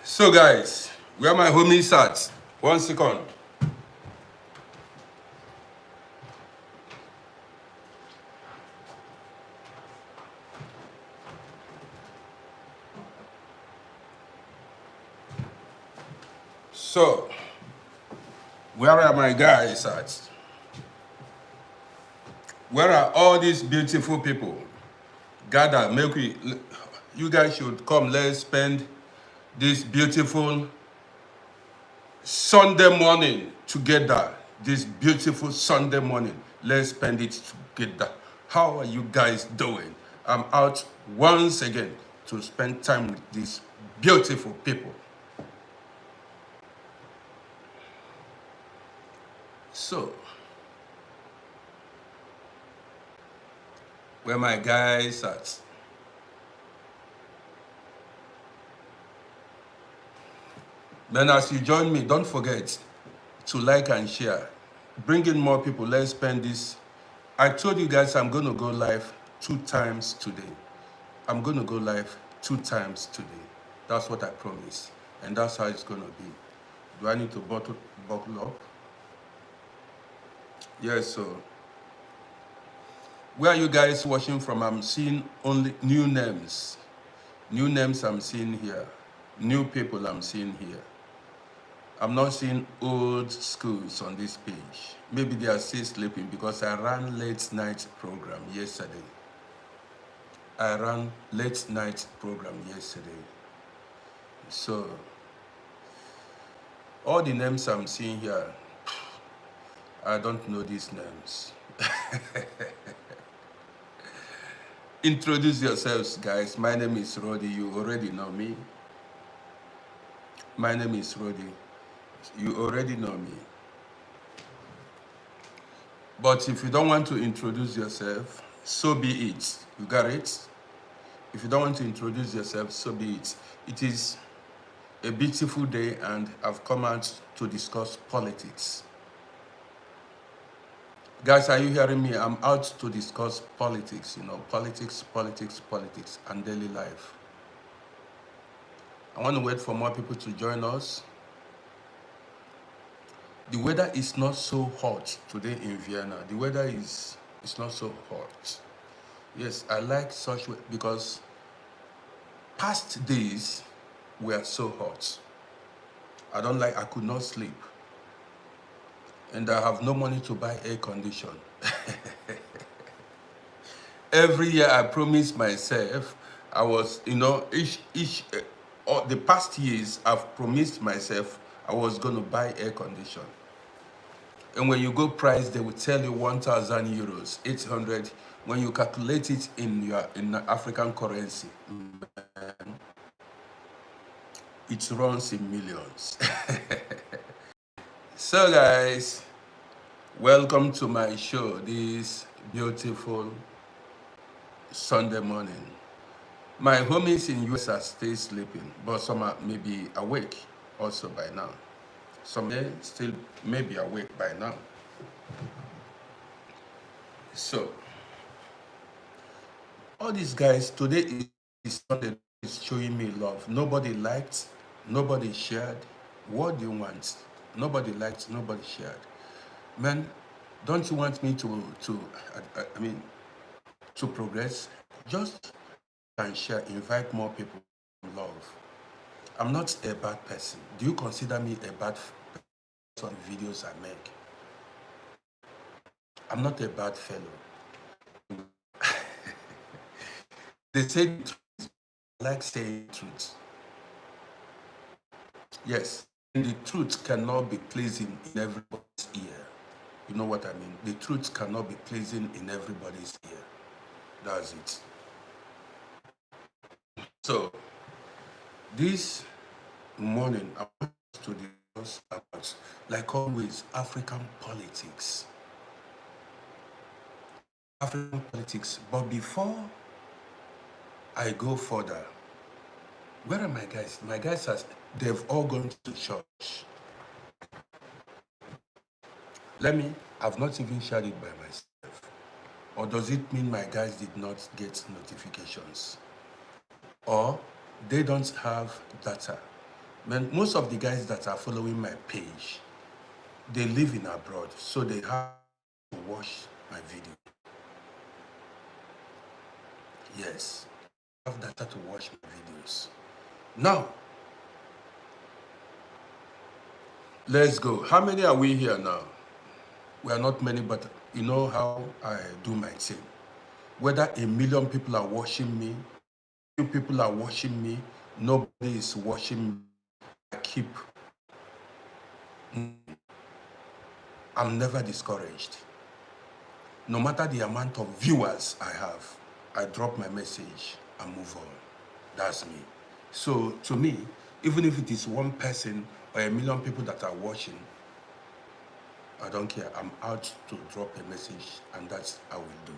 So guys, where my homies at? 1 second. So, where are my guys at? Where are all these beautiful people? Gather, you guys should come, let's spend this beautiful Sunday morning together. This beautiful Sunday morning, let's spend it together. How are you guys doing? I'm out once again to spend time with these beautiful people. So, where my guys at? Man, as you join me, don't forget to like and share. Bring in more people. Let's spend this. I told you guys I'm going to go live 2 times today. I'm going to go live 2 times today. That's what I promised. And that's how it's going to be. Do I need to buckle up? Yes, so. Where are you guys watching from? I'm seeing only new names. New names I'm seeing here. New people I'm seeing here. I'm not seeing old schools on this page. Maybe they are still sleeping because I ran late night program yesterday. I ran late night program yesterday. So, all the names I'm seeing here, I don't know these names. Introduce yourselves, guys. My name is RODDY. You already know me. My name is RODDY. You already know me. But if you don't want to introduce yourself, so be it. You got it? If you don't want to introduce yourself, so be it. It is a beautiful day and I've come out to discuss politics. Guys, are you hearing me? I'm out to discuss politics, politics, and daily life. I want to wait for more people to join us. The weather is not so hot today in Vienna. The weather is not so hot. Yes, I like such weather because past days were so hot. I could not sleep. And I have no money to buy air condition. Every year I promised myself, I was, the past years I've promised myself I was going to buy air condition. And when you go price, they will tell you 1,000 euros, 800. When you calculate it in African currency, it runs in millions. So guys, welcome to my show this beautiful Sunday morning. My homies in US are still sleeping, but some are maybe awake also by now. Some still may be awake by now. So, all these guys, today is Sunday, is showing me love. Nobody liked, nobody shared. What do you want? Nobody liked, nobody shared. Man, don't you want me to progress? Just and share, invite more people to love. I'm not a bad person. Do you consider me a bad person on videos I make? I'm not a bad fellow. They say the truth. I like saying the truth. Yes, the truth cannot be pleasing in everybody's ear. You know what I mean? The truth cannot be pleasing in everybody's ear. That's it. So, this morning, I want to discuss about, like always, African politics. African politics. But before I go further, where are my guys? My guys, they've all gone to church. I've not even shared it by myself. Or does it mean my guys did not get notifications? Or they don't have data. Man, most of the guys that are following my page, they live in abroad, so they have to watch my video. Yes, I have data to watch my videos. Now, let's go. How many are we here now? We are not many, but you know how I do my thing. Whether 1 million people are watching me, few people are watching me, nobody is watching me, I keep, I'm never discouraged. No matter the amount of viewers I have, I drop my message and move on. That's me. So to me, even if it is one person or 1 million people that are watching, I don't care. I'm out to drop a message, and that's how we do.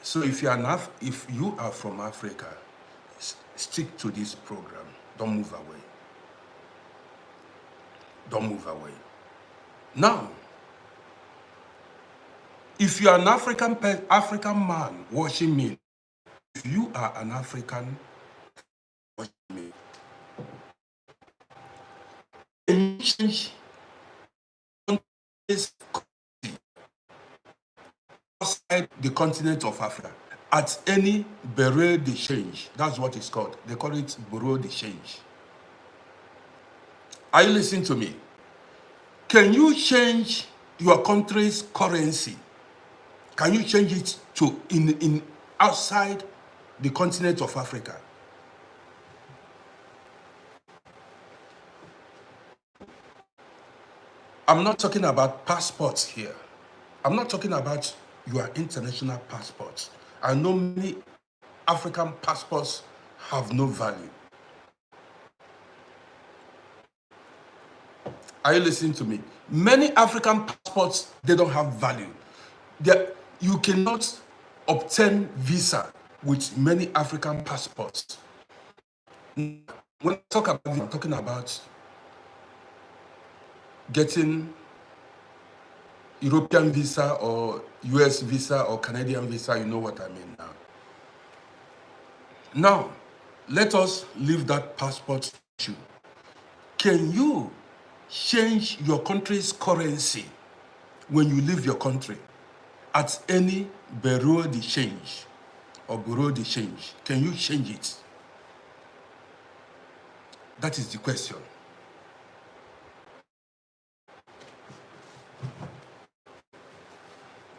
So if you are from Africa, stick to this program. Don't move away. Don't move away. Now, if you are an African man watching me, if you are an African watching me, can you change countries outside the continent of Africa at any bureau de change? That's what it's called. They call it bureau de change. Are you listening to me? Can you change your country's currency? Can you change it to in outside the continent of Africa? I'm not talking about passports here. I'm not talking about your international passports. I know many African passports have no value. Are you listening to me? Many African passports, they don't have value. You cannot obtain visa with many African passports. When I talk about it, I'm talking about getting European visa or US visa or Canadian visa. You know what I mean now. Now, let us leave that passport issue. Can you change your country's currency when you leave your country at any bureau de change or bureau de change? Can you change it? That is the question.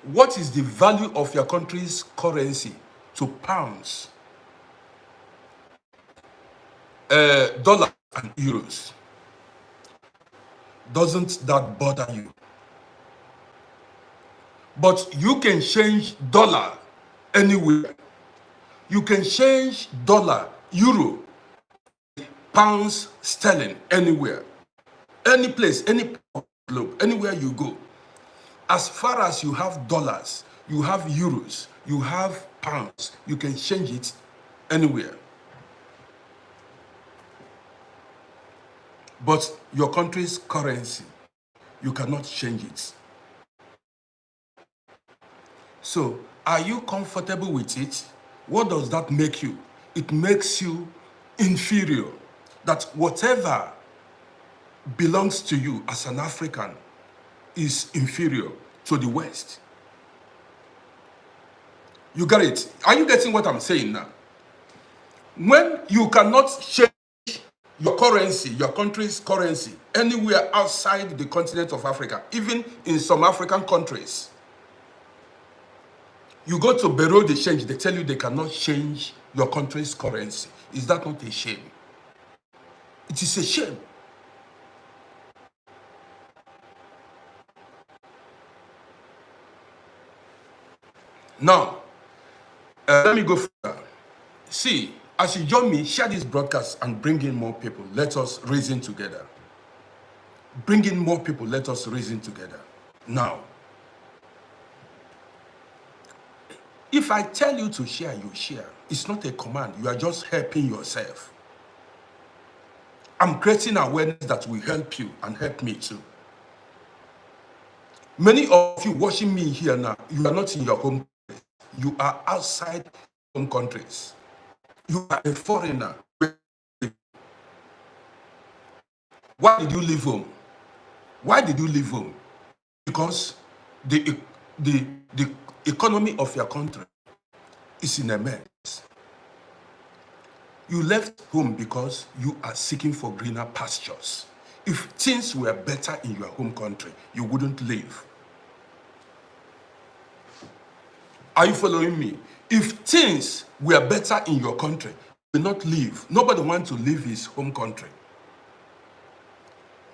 What is the value of your country's currency to pounds, dollars, and euros? Doesn't that bother you? But you can change dollar anywhere. You can change dollar, euro, pounds, sterling anywhere. Any place, any part of the globe, anywhere you go. As far as you have dollars, you have euros, you have pounds, you can change it anywhere. But your country's currency, you cannot change it. So, are you comfortable with it? What does that make you? It makes you inferior. That whatever belongs to you as an African is inferior to the West. You got it? Are you getting what I'm saying now? When you cannot change your currency, your country's currency, anywhere outside the continent of Africa, even in some African countries, you go to bureau de change, they tell you they cannot change your country's currency. Is that not a shame? It is a shame. Now, let me go further. See, as you join me, share this broadcast and bring in more people. Let us reason together. Bring in more people. Let us reason together. Now, if I tell you to share, you share. It's not a command. You are just helping yourself. I'm creating awareness that will help you and help me too. Many of you watching me here now, you are not in your home country. You are outside home countries. You are a foreigner. Why did you leave home? Why did you leave home? Because the, the economy of your country is in a mess. You left home because you are seeking for greener pastures. If things were better in your home country, you wouldn't leave. Are you following me? If things were better in your country, you will not leave. Nobody wants to leave his home country.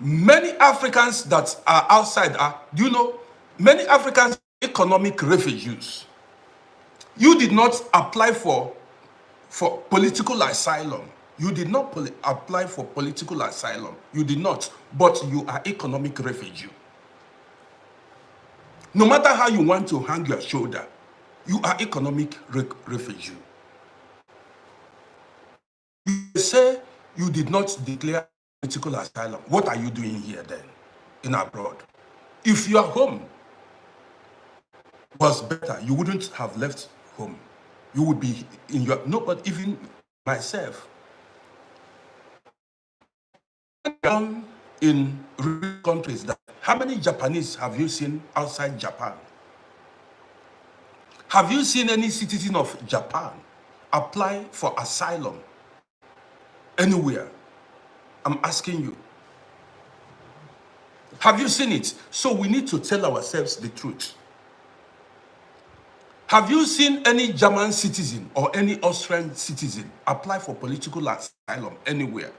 Many Africans that are outside do you know, many Africans are economic refugees. You did not apply for political asylum. You did not apply for political asylum. You did not, but you are economic refugee. No matter how you want to hang your shoulder, you are economic refugee. You say you did not declare political asylum. What are you doing here then, in abroad? If your home was better, you wouldn't have left home. You would be in your, no, but even myself, in rich countries, how many Japanese have you seen outside Japan? Have you seen any citizen of Japan apply for asylum anywhere? I'm asking you. Have you seen it? So we need to tell ourselves the truth. Have you seen any German citizen or any Austrian citizen apply for political asylum anywhere?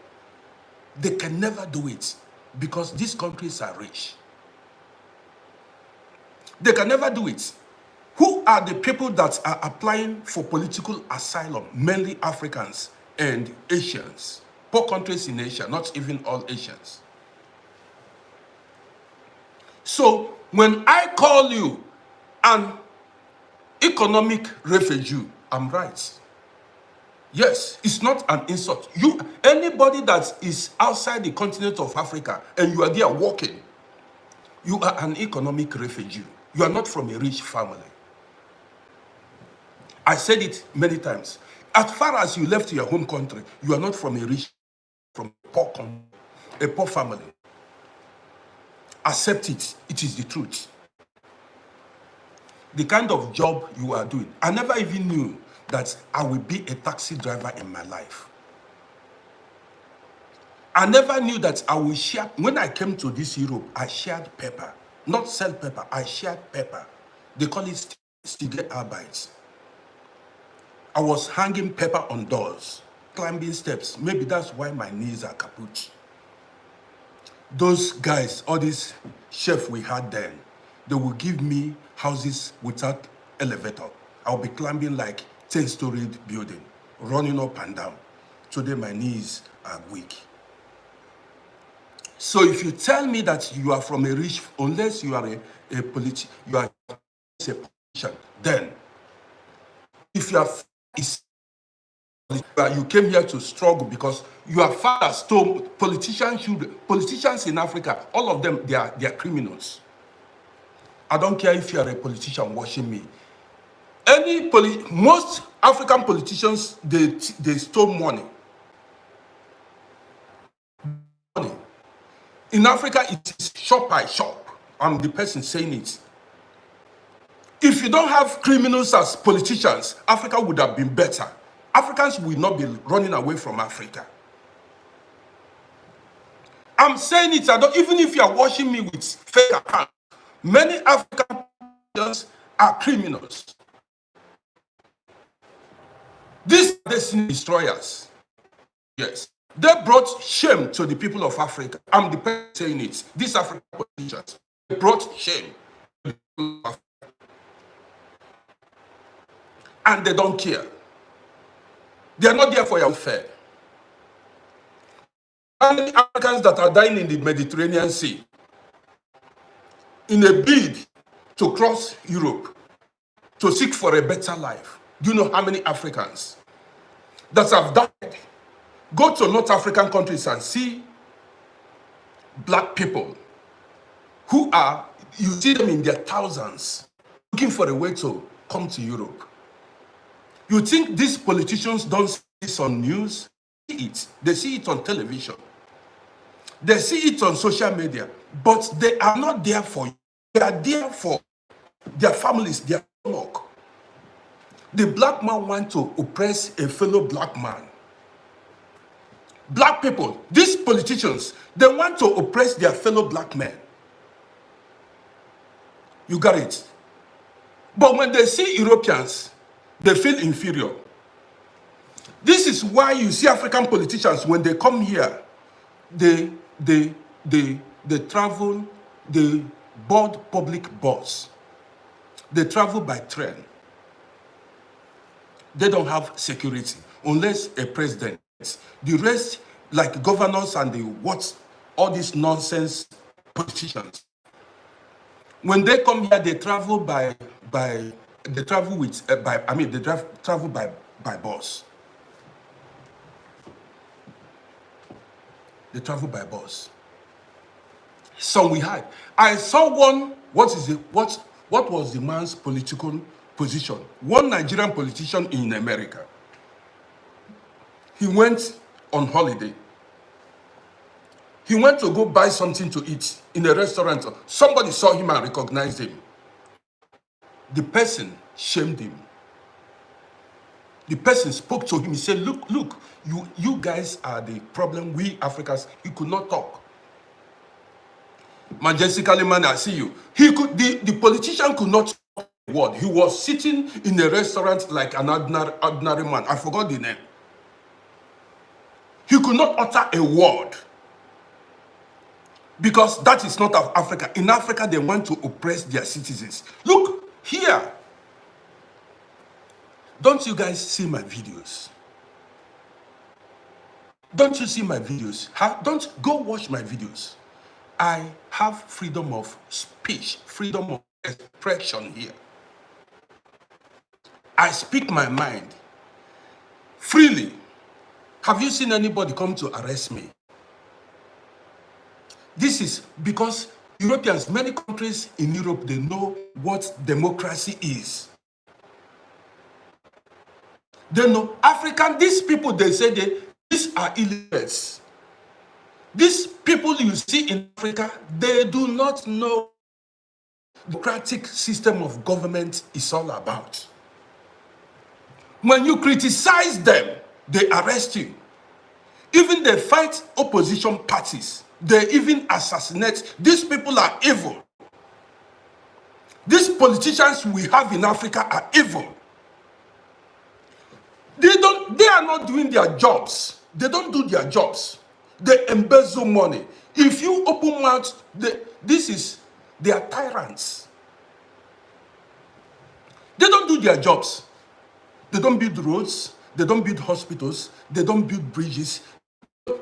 They can never do it because these countries are rich. They can never do it. Who are the people that are applying for political asylum? Mainly Africans and Asians. Poor countries in Asia, not even all Asians. So when I call you an economic refugee, I'm right. Yes, it's not an insult. Anybody that is outside the continent of Africa and you are there working, you are an economic refugee. You are not from a rich family. I said it many times. As far as you left your home country, you are not from a rich, from a poor country, a poor family. Accept it. It is the truth. The kind of job you are doing. I never even knew that I will be a taxi driver in my life. I never knew that I will share. When I came to this Europe, I shared paper. Not sell paper, I shared paper. They call it Arbeit. I was hanging paper on doors, climbing steps. Maybe that's why my knees are kaput. Those guys, all these chefs we had then, they will give me houses without elevator. I'll be climbing like 10-storied building, running up and down. Today my knees are weak. So if you tell me that you are from a rich, unless you are a politician, then if you are you came here to struggle because your father stole politicians in Africa, all of them, they are criminals. I don't care if you are a politician watching me. Most African politicians, they stole money. In Africa, it is shop by shop. I'm the person saying it. If you don't have criminals as politicians, Africa would have been better. Africans will not be running away from Africa. I'm saying it, even if you are watching me with fake accounts, many African politicians are criminals. These are destiny destroyers. Yes. They brought shame to the people of Africa. I'm the person saying it. These African politicians, they brought shame to the people of Africa. And they don't care. They are not there for your welfare. How many Africans that are dying in the Mediterranean Sea in a bid to cross Europe to seek for a better life? Do you know how many Africans that have died? Go to North African countries and see black people who are, you see them in their thousands, looking for a way to come to Europe. You think these politicians don't see this on news? They see it on television. They see it on social media, but they are not there for you. They are there for their families, their stomach. The black man wants to oppress a fellow black man. Black people, these politicians, they want to oppress their fellow black men. You got it? But when they see Europeans, they feel inferior. This is why you see African politicians, when they come here, they travel, they board public bus. They travel by train. They don't have security, unless a president. The rest, like governors and all these nonsense politicians. When they come here, they travel they travel by bus. They travel by bus. So we had. I saw one. What was the man's political position? One Nigerian politician in America. He went on holiday. He went to go buy something to eat in a restaurant. Somebody saw him and recognized him. The person shamed him. The person spoke to him. He said, look, you guys are the problem. We Africans, he could not talk. Majestically, man, I see you. The politician could not talk a word. He was sitting in a restaurant like an ordinary man. I forgot the name. He could not utter a word. Because that is not of Africa. In Africa, they want to oppress their citizens. Look, here. Don't you guys see my videos? Don't you see my videos? Don't go watch my videos. I have freedom of speech, freedom of expression here. I speak my mind freely. Have you seen anybody come to arrest me? This is because Europeans, many countries in Europe, they know what democracy is. They know African, these people, they say these are illiterates. These people you see in Africa, they do not know the democratic system of government is all about. When you criticize them, they arrest you. Even they fight opposition parties. They even assassinate. These people are evil. These politicians we have in Africa are evil. They are not doing their jobs. They don't do their jobs. They embezzle money. If you open mouth, they are tyrants. They don't do their jobs. They don't build roads. They don't build hospitals. They don't build bridges.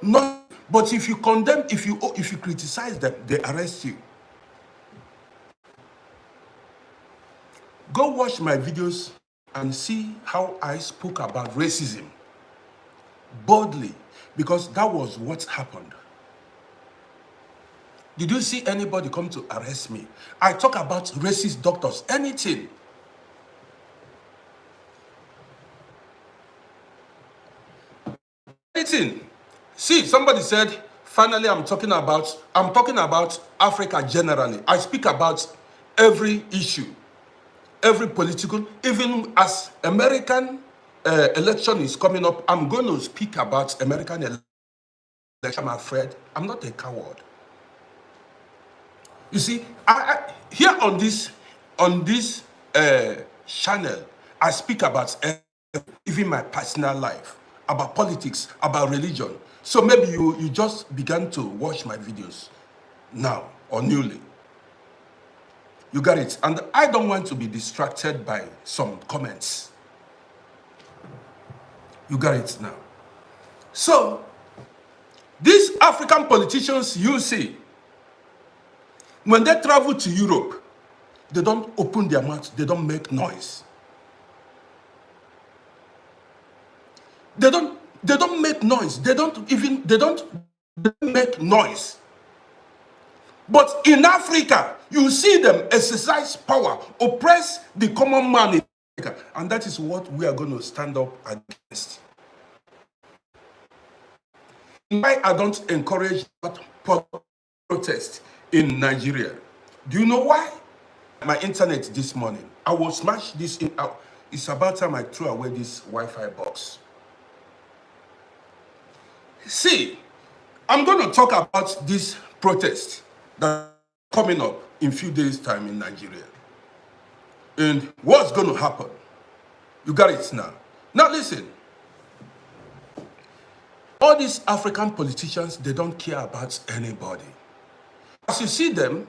No. But if you condemn, if you criticize them, they arrest you. Go watch my videos and see how I spoke about racism boldly, because that was what happened. Did you see anybody come to arrest me? I talk about racist doctors, anything. Anything. See, somebody said, finally, I'm talking about Africa generally. I speak about every issue, every political, even as American election is coming up, I'm going to speak about American election. I'm afraid. I'm not a coward. You see, here on this channel, I speak about even my personal life, about politics, about religion. So maybe you just began to watch my videos now or newly. You got it. And I don't want to be distracted by some comments. You got it now. So these African politicians you see, when they travel to Europe, they don't open their mouths, they don't make noise. They don't make noise. They don't make noise. But in Africa, you see them exercise power, oppress the common man in Africa. And that is what we are going to stand up against. why I don't encourage that protest in Nigeria. Do you know why? My internet this morning, I will smash this in out. It's about time I threw away this Wi-Fi box. See, I'm going to talk about this protest that's coming up in a few days' time in Nigeria. And what's going to happen? You got it now. Now listen. All these African politicians, they don't care about anybody. As you see them,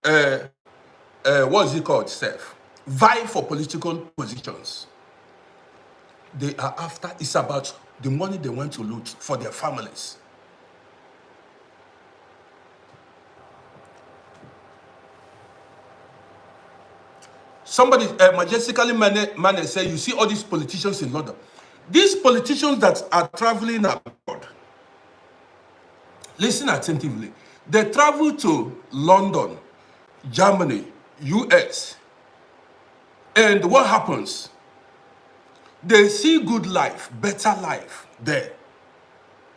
what is it called, self? Vie for political positions. They are after, it's about the money they want to loot for their families. Somebody majestically man say, you see all these politicians in London. These politicians that are traveling abroad, listen attentively. They travel to London, Germany, US. And what happens? They see good life, better life there.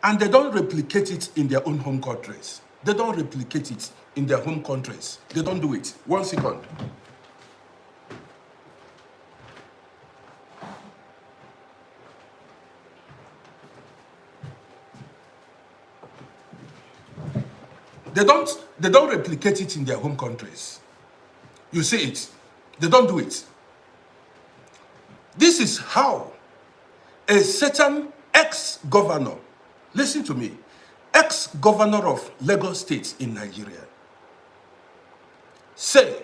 And they don't replicate it in their own home countries. They don't replicate it in their home countries. They don't do it. 1 second. They don't replicate it in their home countries. You see it. They don't do it. This is how a certain ex-governor, listen to me, ex-governor of Lagos State in Nigeria, said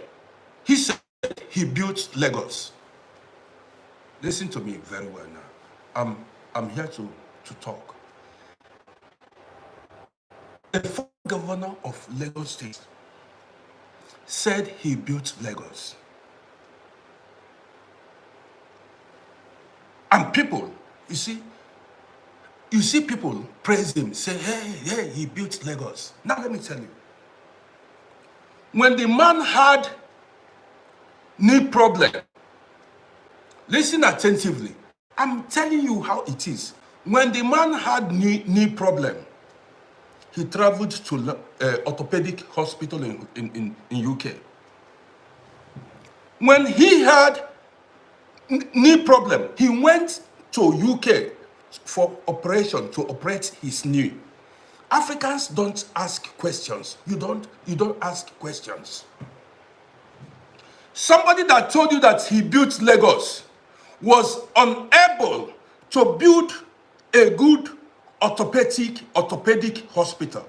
he built Lagos. Listen to me very well now. I'm here to talk. The former governor of Lagos State said he built Lagos. And people, you see people praise him, say, hey, he built Lagos. Now let me tell you. When the man had knee problem, listen attentively. I'm telling you how it is. When the man had knee problem, he traveled to orthopedic hospital in UK. When he had knee problem, he went to UK for operation to operate his knee. Africans don't ask questions. You don't ask questions. Somebody that told you that he built Lagos was unable to build a good orthopedic hospital.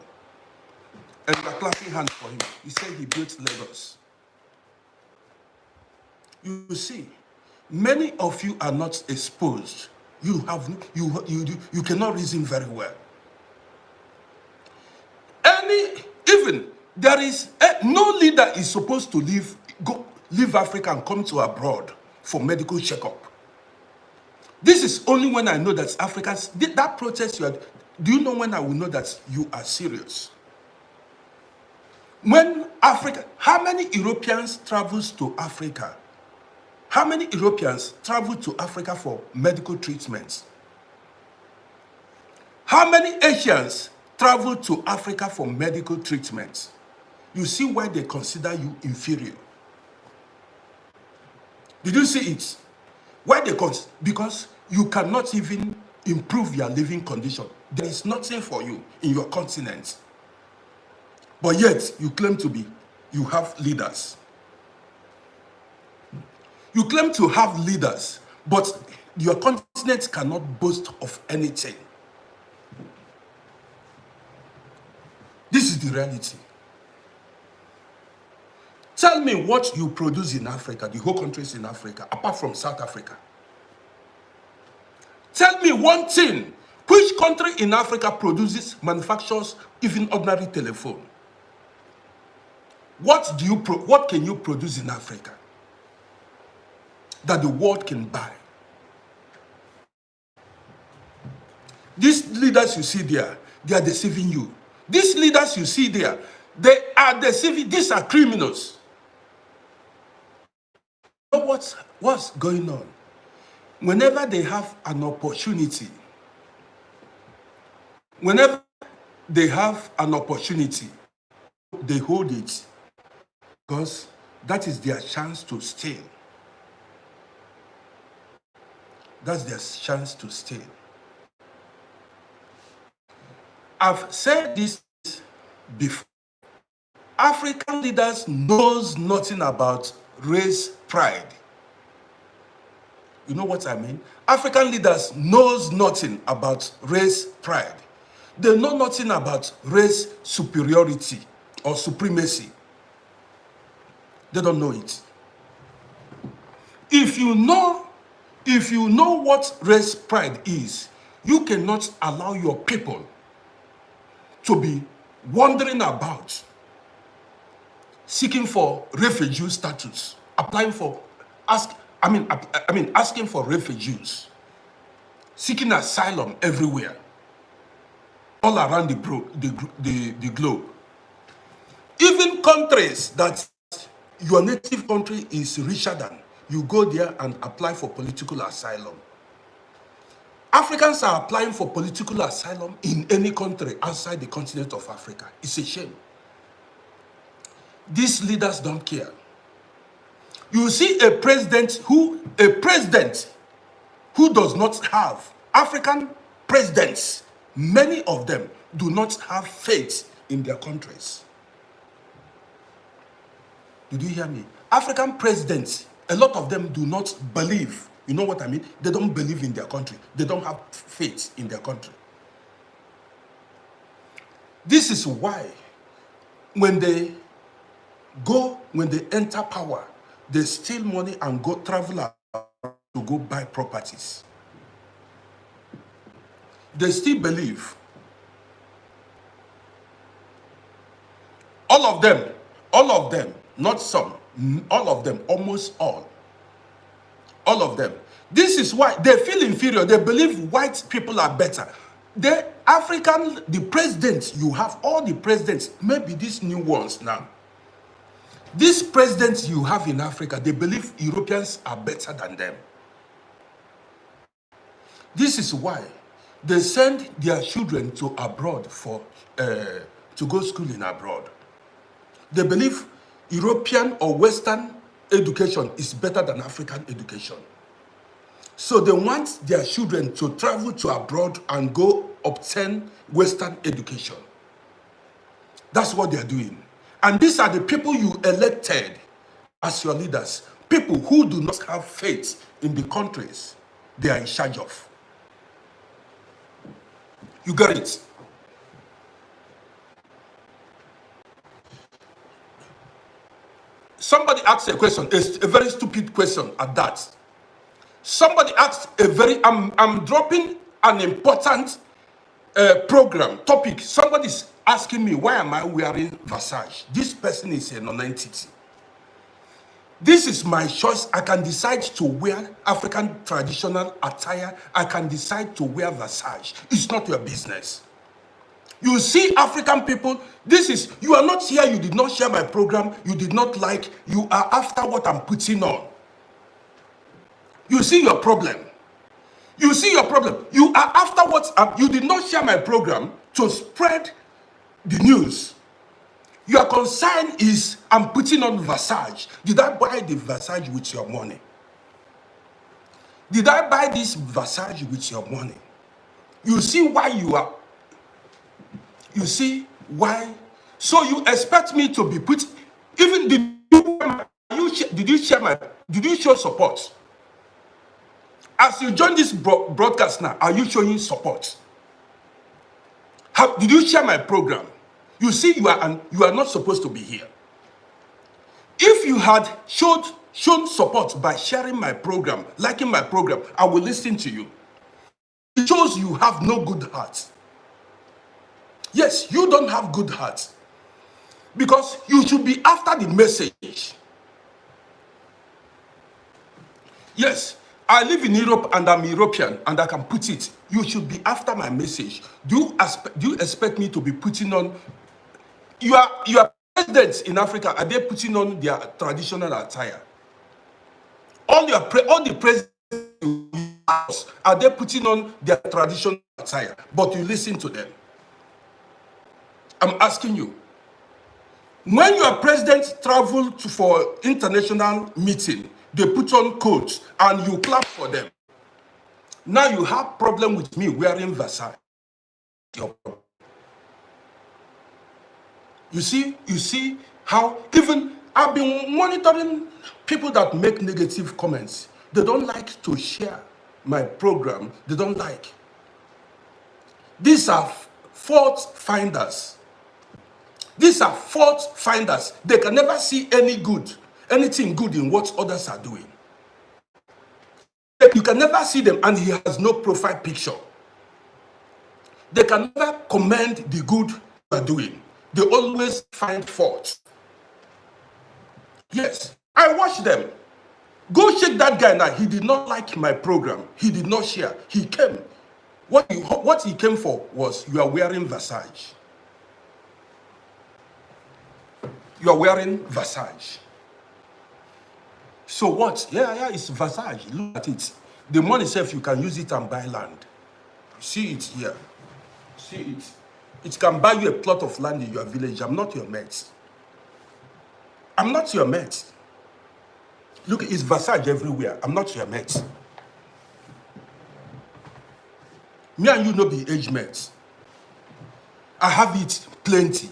And we're clapping hands for him. He said he built Lagos. You see, many of you are not exposed. You cannot reason very well. Even there is no leader is supposed to leave Africa and come to abroad for medical checkup. This is only when I know that Africans did that protest. Do you know when I will know that you are serious? When Africa, how many Europeans travels to Africa? How many Europeans travel to Africa for medical treatments? How many Asians travel to Africa for medical treatments? You see why they consider you inferior. Did you see it? Why they because you cannot even improve your living condition. There is nothing for you in your continent. But yet you claim you have leaders. You claim to have leaders, but your continent cannot boast of anything. This is the reality. Tell me what you produce in Africa, the whole countries in Africa, apart from South Africa. Tell me one thing. Which country in Africa manufactures even ordinary telephone? What can you produce in Africa that the world can buy? These leaders you see there, they are deceiving you. These leaders you see there, they are deceiving. These are criminals. You know what's going on? Whenever they have an opportunity Whenever they have an opportunity, they hold it because that is their chance to steal. That's their chance to steal. I've said this before. African leaders knows nothing about race pride. You know what I mean? African leaders knows nothing about race pride. They know nothing about race superiority or supremacy. They don't know it. If you know what race pride is, you cannot allow your people to be wandering about seeking for refugee status, applying for asking for refugees, seeking asylum everywhere, all around the globe. Even countries that your native country is richer than, you go there and apply for political asylum. Africans are applying for political asylum in any country outside the continent of Africa. It's a shame. These leaders don't care. You see a president who does not have, African presidents, many of them do not have faith in their countries. Did you hear me? African presidents, a lot of them do not believe. You know what I mean? They don't believe in their country. They don't have faith in their country. This is why when they enter power, they steal money and go travel around to go buy properties. They still believe. All of them, not some, all of them, almost all of them. This is why they feel inferior. They believe white people are better. The presidents you have, all the presidents, maybe these new ones now, these presidents you have in Africa, they believe Europeans are better than them. This is why they send their children to abroad to go school in abroad. They believe European or Western education is better than African education. So they want their children to travel to abroad and go obtain Western education. That's what they're doing. And these are the people you elected as your leaders. People who do not have faith in the countries they are in charge of. You got it? Somebody asked a question, a very stupid question at that. Somebody asked I'm dropping an important program, topic. Somebody's asking me, why am I wearing Versace? This person is a non-entity. This is my choice. I can decide to wear African traditional attire. I can decide to wear Versace. It's not your business. You see, African people, you are not here, you did not share my program, you did not like, you are after what I'm putting on. You see your problem. You see your problem. You are after what you did not share my program to spread the news. Your concern is, I'm putting on Versace. Did I buy the Versace with your money? Did I buy this Versace with your money? You see why you are. You see why? So you expect me to be put, even did you show support? As you join this broadcast now, are you showing support? Did you share my program? You see, you are not supposed to be here. If you had shown support by sharing my program, liking my program, I will listen to you. It shows you have no good heart. Yes, you don't have good heart. Because you should be after the message. Yes, I live in Europe and I'm European and I can put it. You should be after my message. Do you expect me to be putting on? Your presidents in Africa, are they putting on their traditional attire? All the presidents are they putting on their traditional attire? But you listen to them. I'm asking you. When your president traveled for international meeting, they put on coats and you clap for them. Now you have problem with me wearing Versailles. You see how even I've been monitoring people that make negative comments. They don't like to share my program. They don't like. These are fault finders. These are fault finders. They can never see anything good in what others are doing. You can never see them, and he has no profile picture. They can never commend the good you are doing. They always find fault. Yes, I watch them. Go check that guy now. He did not like my program. He did not share. He came. What he came for was, you are wearing Versailles. You are wearing Versailles. So what? Yeah, it's Versailles. Look at it. The money itself, you can use it and buy land. See it here. See it. It can buy you a plot of land in your village. I'm not your mate. I'm not your mate. Look, it's Versailles everywhere. I'm not your mate. Me and you no be age mates. I have it plenty.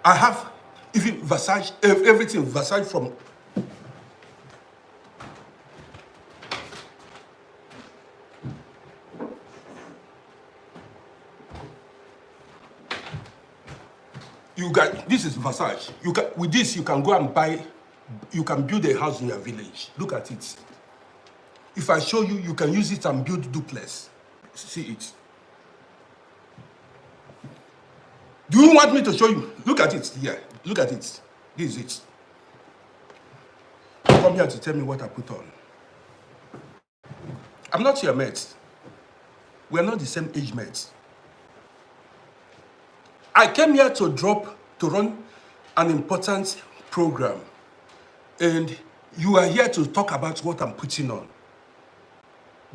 I have even Versailles, everything Versailles from. You got, this is Versailles. You can, with this, you can go and buy, you can build a house in your village. Look at it. If I show you, you can use it and build duplex. See it. Do you want me to show you? Look at it here. Look at it. This is it. Come here to tell me what I put on. I'm not your mate. We're not the same age mates. I came here to run an important program. And you are here to talk about what I'm putting on.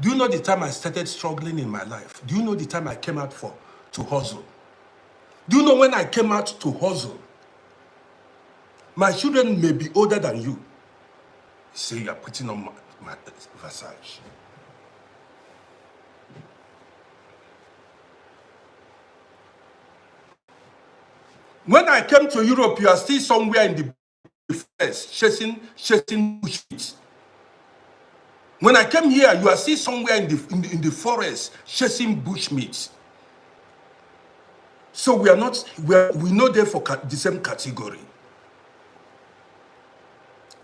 Do you know the time I started struggling in my life? Do you know the time I came out to hustle? Do you know when I came out to hustle? My children may be older than you. Say you are putting on my Versailles. When I came to Europe, you are still somewhere in the forest, chasing bushmeat. When I came here, you are still somewhere in the forest, chasing bushmeat. So we are not, we know there for the same category.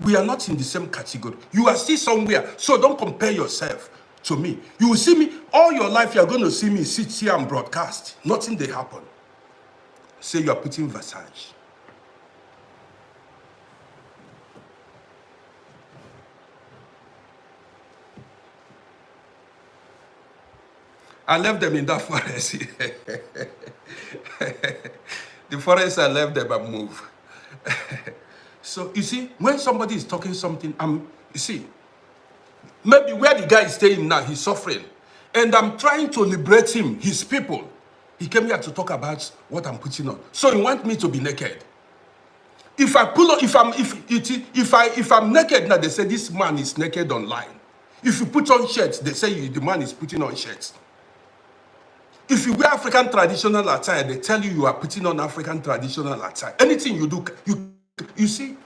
We are not in the same category. You are still somewhere, so don't compare yourself to me. You will see me, all your life you are going to see me sit here and broadcast. Nothing they happen. Say you are putting Versailles. I left them in that forest. The forest, I left them and moved. So, you see, when somebody is talking something, you see, maybe where the guy is staying now, he's suffering. And I'm trying to liberate him, his people. He came here to talk about what I'm putting on. So he wants me to be naked. If I pull on, if I'm naked now, they say this man is naked online. If you put on shirts, they say the man is putting on shirts. If you wear African traditional attire, they tell you you are putting on African traditional attire. Anything you do, you see,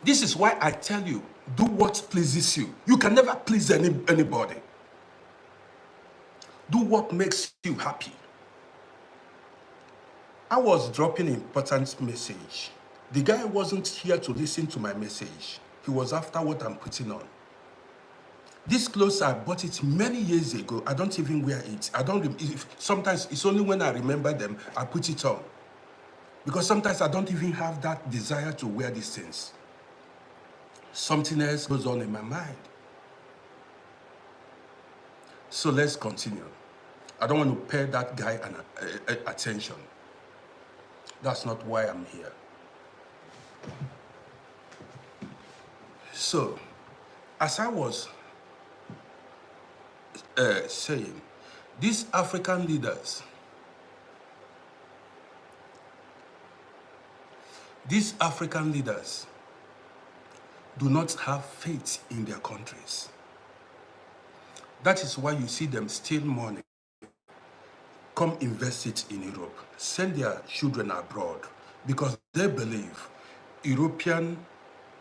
this is why I tell you, do what pleases you. You can never please anybody. Do what makes you happy. I was dropping an important message. The guy wasn't here to listen to my message. He was after what I'm putting on. This clothes, I bought it many years ago. I don't even wear it. Sometimes it's only when I remember them, I put it on. Because sometimes I don't even have that desire to wear these things. Something else goes on in my mind. So let's continue. I don't want to pay that guy attention. That's not why I'm here. So, as I was saying, These African leaders, do not have faith in their countries. That is why you see them steal money, come invest it in Europe, send their children abroad, because they believe European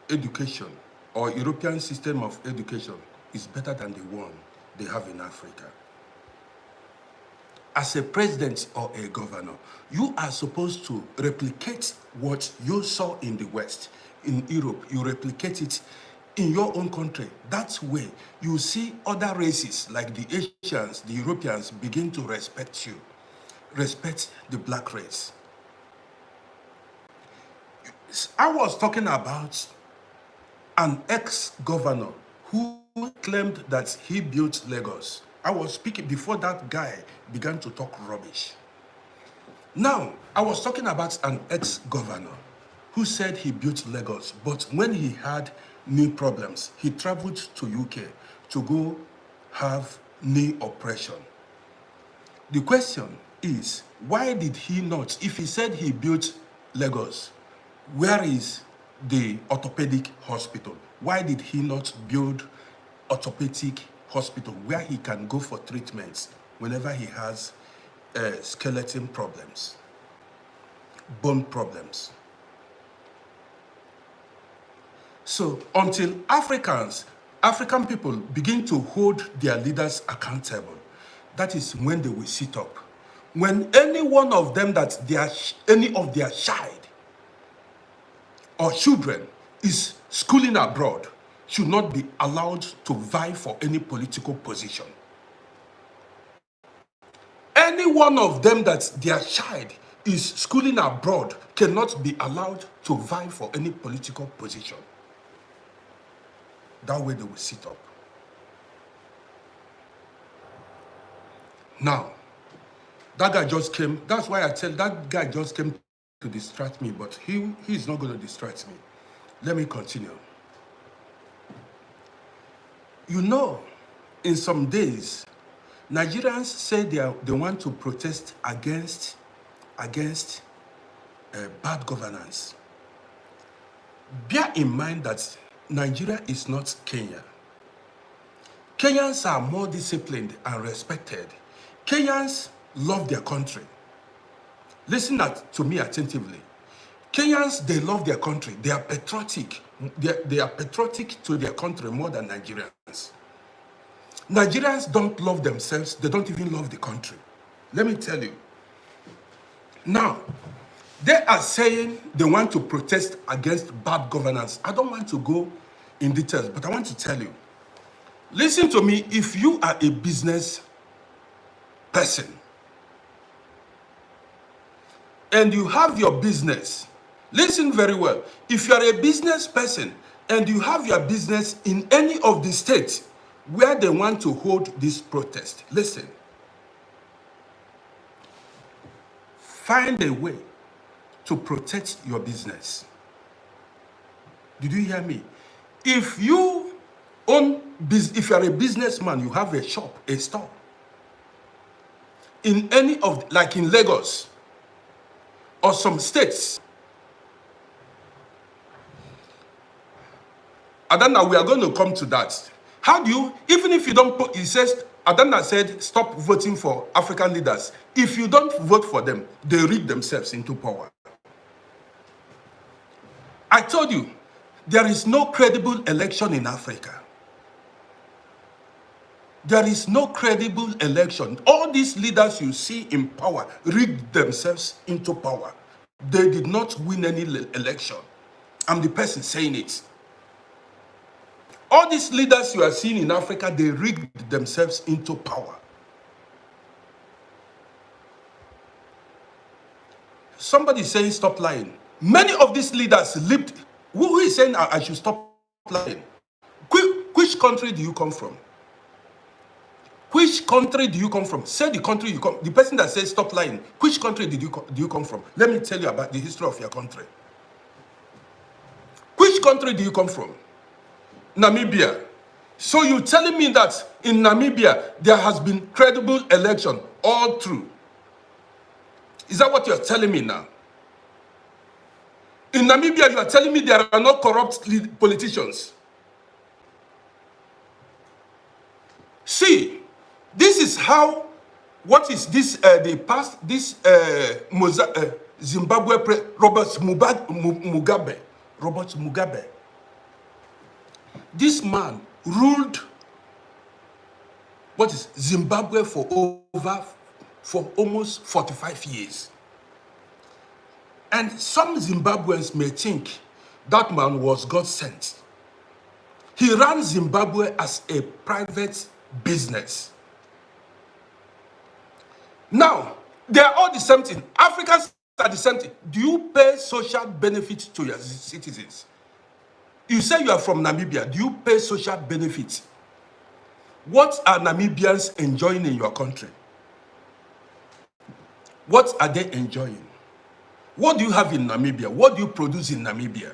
education or European system of education is better than the one they have in Africa. As a president or a governor, you are supposed to replicate what you saw in the West, in Europe. You replicate it in your own country. That way, you see other races like the Asians, the Europeans begin to respect you, respect the black race. I was talking about an ex-governor who claimed that he built Lagos. I was speaking before that guy began to talk rubbish. Now, I was talking about an ex-governor who said he built Lagos, but when he had knee problems, he traveled to UK to go have knee operation. The question is, why did he not, if he said he built Lagos, where is the orthopedic hospital? Why did he not build orthopedic hospital where he can go for treatments whenever he has skeleton problems, bone problems? So until African people begin to hold their leaders accountable, that is when they will sit up. When any one of them that any of their child or children is schooling abroad, should not be allowed to vie for any political position. Any one of them that their child is schooling abroad cannot be allowed to vie for any political position. That way they will sit up. Now, that guy just came. That's why I tell that guy just came to distract me, but he's not going to distract me. Let me continue. You know, in some days, Nigerians say they want to protest against bad governance. Bear in mind that Nigeria is not Kenya. Kenyans are more disciplined and respected. Kenyans love their country. Listen to me attentively. Kenyans, they love their country. They are patriotic. They are patriotic to their country more than Nigerians. Nigerians don't love themselves. They don't even love the country. Let me tell you. Now, they are saying they want to protest against bad governance. I don't want to go in details, but I want to tell you. Listen to me. If you are a business person and you have your business, listen very well. If you are a business person and you have your business in any of the states where they want to hold this protest, listen. Find a way to protect your business. Did you hear me? If you are a businessman, you have a shop, a store, in any of, like in Lagos or some states, Adana, we are going to come to that. How do you, even if you don't put, it says, Adana said, stop voting for African leaders. If you don't vote for them, they rig themselves into power. I told you, there is no credible election in Africa. There is no credible election. All these leaders you see in power rigged themselves into power. They did not win any election. I'm the person saying it. All these leaders you are seeing in Africa, they rigged themselves into power. Somebody is saying stop lying. Many of these leaders lived. Who is saying I should stop lying? Which country do you come from? Which country do you come from? Say the country you come. The person that says stop lying. Which country do you come from? Let me tell you about the history of your country. Which country do you come from? Namibia. So you're telling me that in Namibia, there has been credible election all through. Is that what you're telling me now? In Namibia, you are telling me there are no corrupt politicians. See, this is how, what is this, the past, this Zimbabwe, Robert Mugabe. This man ruled, what is Zimbabwe for almost 45 years. And some Zimbabweans may think that man was God sent. He ran Zimbabwe as a private business. Now, they are all the same thing. Africans are the same thing. Do you pay social benefits to your citizens? You say you are from Namibia. Do you pay social benefits? What are Namibians enjoying in your country? What are they enjoying? What do you have in Namibia? What do you produce in Namibia?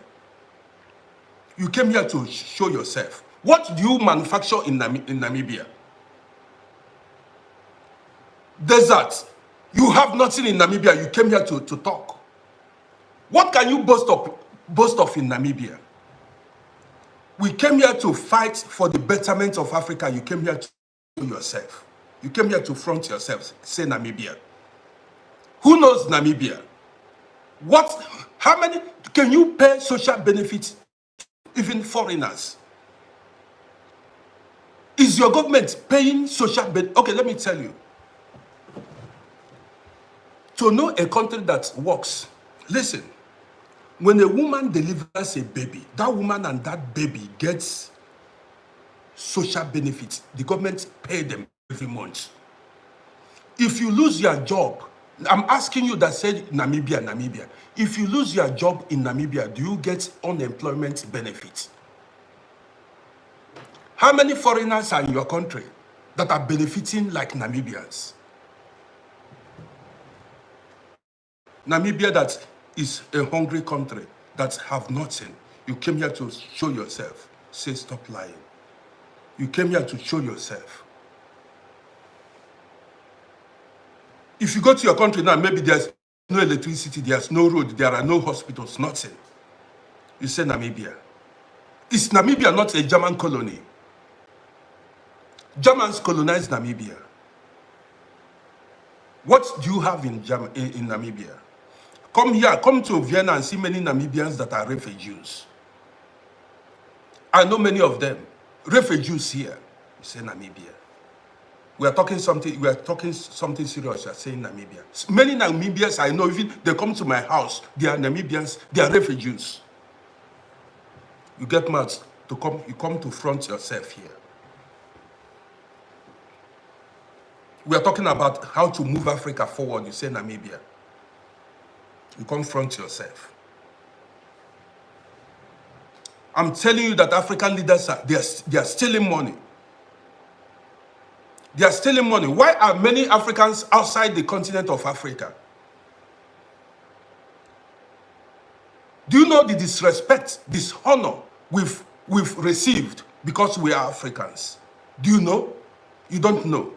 You came here to show yourself. What do you manufacture in Namibia? Desert. You have nothing in Namibia. You came here to talk. What can you boast of in Namibia? We came here to fight for the betterment of Africa. You came here to show yourself. You came here to front yourself. Say Namibia. Who knows Namibia? How many, can you pay social benefits, even foreigners? Is your government paying social benefits? Okay, let me tell you. To know a country that works, listen, when a woman delivers a baby, that woman and that baby gets social benefits. The government pay them every month. If you lose your job, I'm asking you that said Namibia. If you lose your job in Namibia, do you get unemployment benefits? How many foreigners are in your country that are benefiting like Namibians? Namibia that is a hungry country that have nothing. You came here to show yourself. Say stop lying. You came here to show yourself. If you go to your country now, maybe there's no electricity, there's no road, there are no hospitals, nothing. You say Namibia. Is Namibia not a German colony? Germans colonized Namibia. What do you have in Namibia? Come here, come to Vienna and see many Namibians that are refugees. I know many of them. Refugees here. You say Namibia. We are talking something serious. You are saying Namibia. Many Namibians I know, even they come to my house, they are Namibians, they are refugees. You get mad to come, you come to front yourself here. We are talking about how to move Africa forward. You say Namibia. You confront yourself. I'm telling you that African leaders they are stealing money. They are stealing money. Why are many Africans outside the continent of Africa? Do you know the disrespect, dishonor we've received because we are Africans? Do you know? You don't know.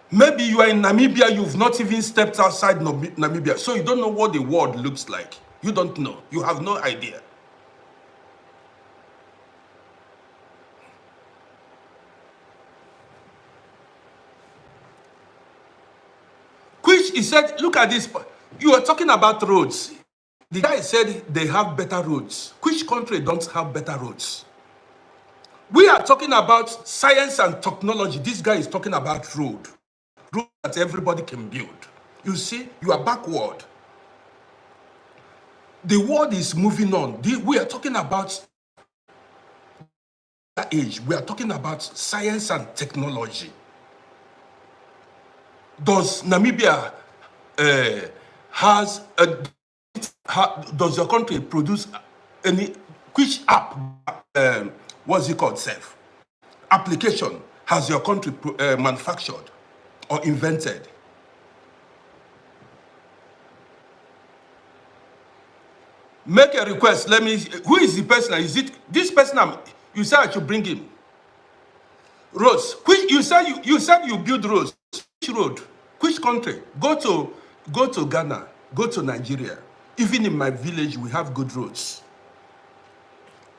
Maybe you are in Namibia, you've not even stepped outside Namibia, so you don't know what the world looks like. You don't know. You have no idea. Which he said, look at this. You are talking about roads. The guy said they have better roads. Which country don't have better roads? We are talking about science and technology. This guy is talking about road that everybody can build. You see, you are backward. The world is moving on. We are talking about that age. We are talking about science and technology. Does Namibia does your country produce any, which app, what's it called, self? Application has your country manufactured or invented? Make a request. Let me, who is the person? Is it this person? You say I should bring him. Roads. Which you said you build roads. Which road? Which country? Go to Ghana. Go to Nigeria. Even in my village, we have good roads.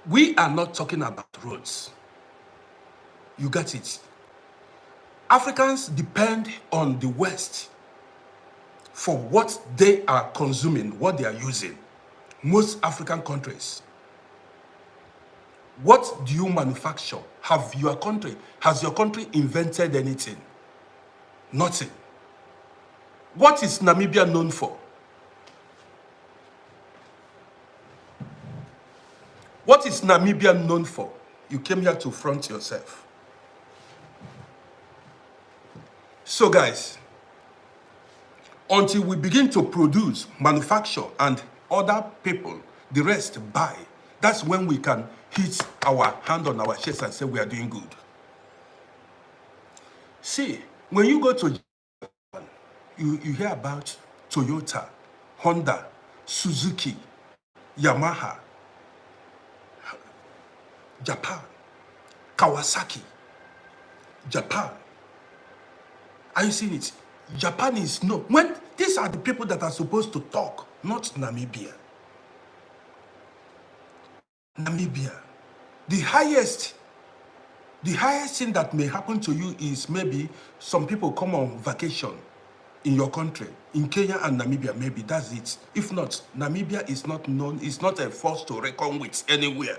We are not talking about roads. You got it. Africans depend on the West for what they are consuming, what they are using. Most African countries. What do you manufacture? Has your country invented anything? Nothing. What is Namibia known for? What is Namibia known for? You came here to front yourself. So guys, until we begin to produce, manufacture, and other people, the rest buy, that's when we can hit our hand on our chest and say we are doing good. See, when you go to Japan, you hear about Toyota, Honda, Suzuki, Yamaha, Japan, Kawasaki, Japan. Are you seeing it? Japan is no. When these are the people that are supposed to talk, not Namibia. Namibia. The highest thing that may happen to you is maybe some people come on vacation in your country, in Kenya and Namibia, maybe that's it. If not, Namibia is not known, it's not a force to reckon with anywhere.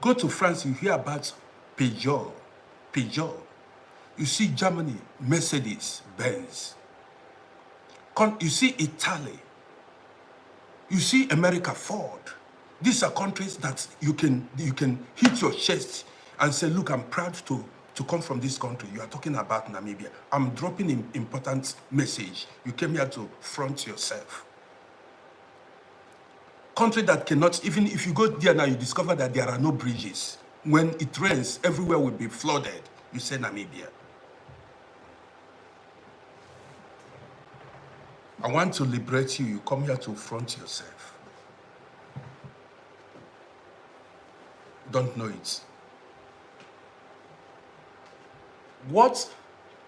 Go to France, you hear about Peugeot. You see Germany, Mercedes, Benz. You see Italy. You see America, Ford. These are countries that you can hit your chest and say, look, I'm proud to come from this country. You are talking about Namibia. I'm dropping an important message. You came here to front yourself. Country that cannot, even if you go there now, you discover that there are no bridges. When it rains, everywhere will be flooded. You say Namibia. I want to liberate you. You come here to front yourself. Don't know it.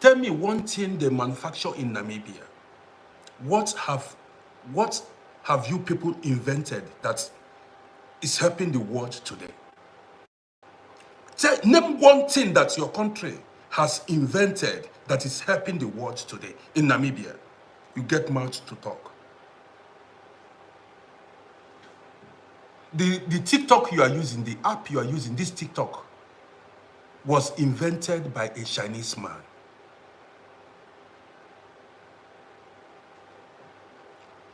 Tell me one thing they manufacture in Namibia. What have you people invented that is helping the world today? Name one thing that your country has invented that is helping the world today in Namibia. You get mouth to talk. The TikTok you are using, the app you are using, this TikTok was invented by a Chinese man.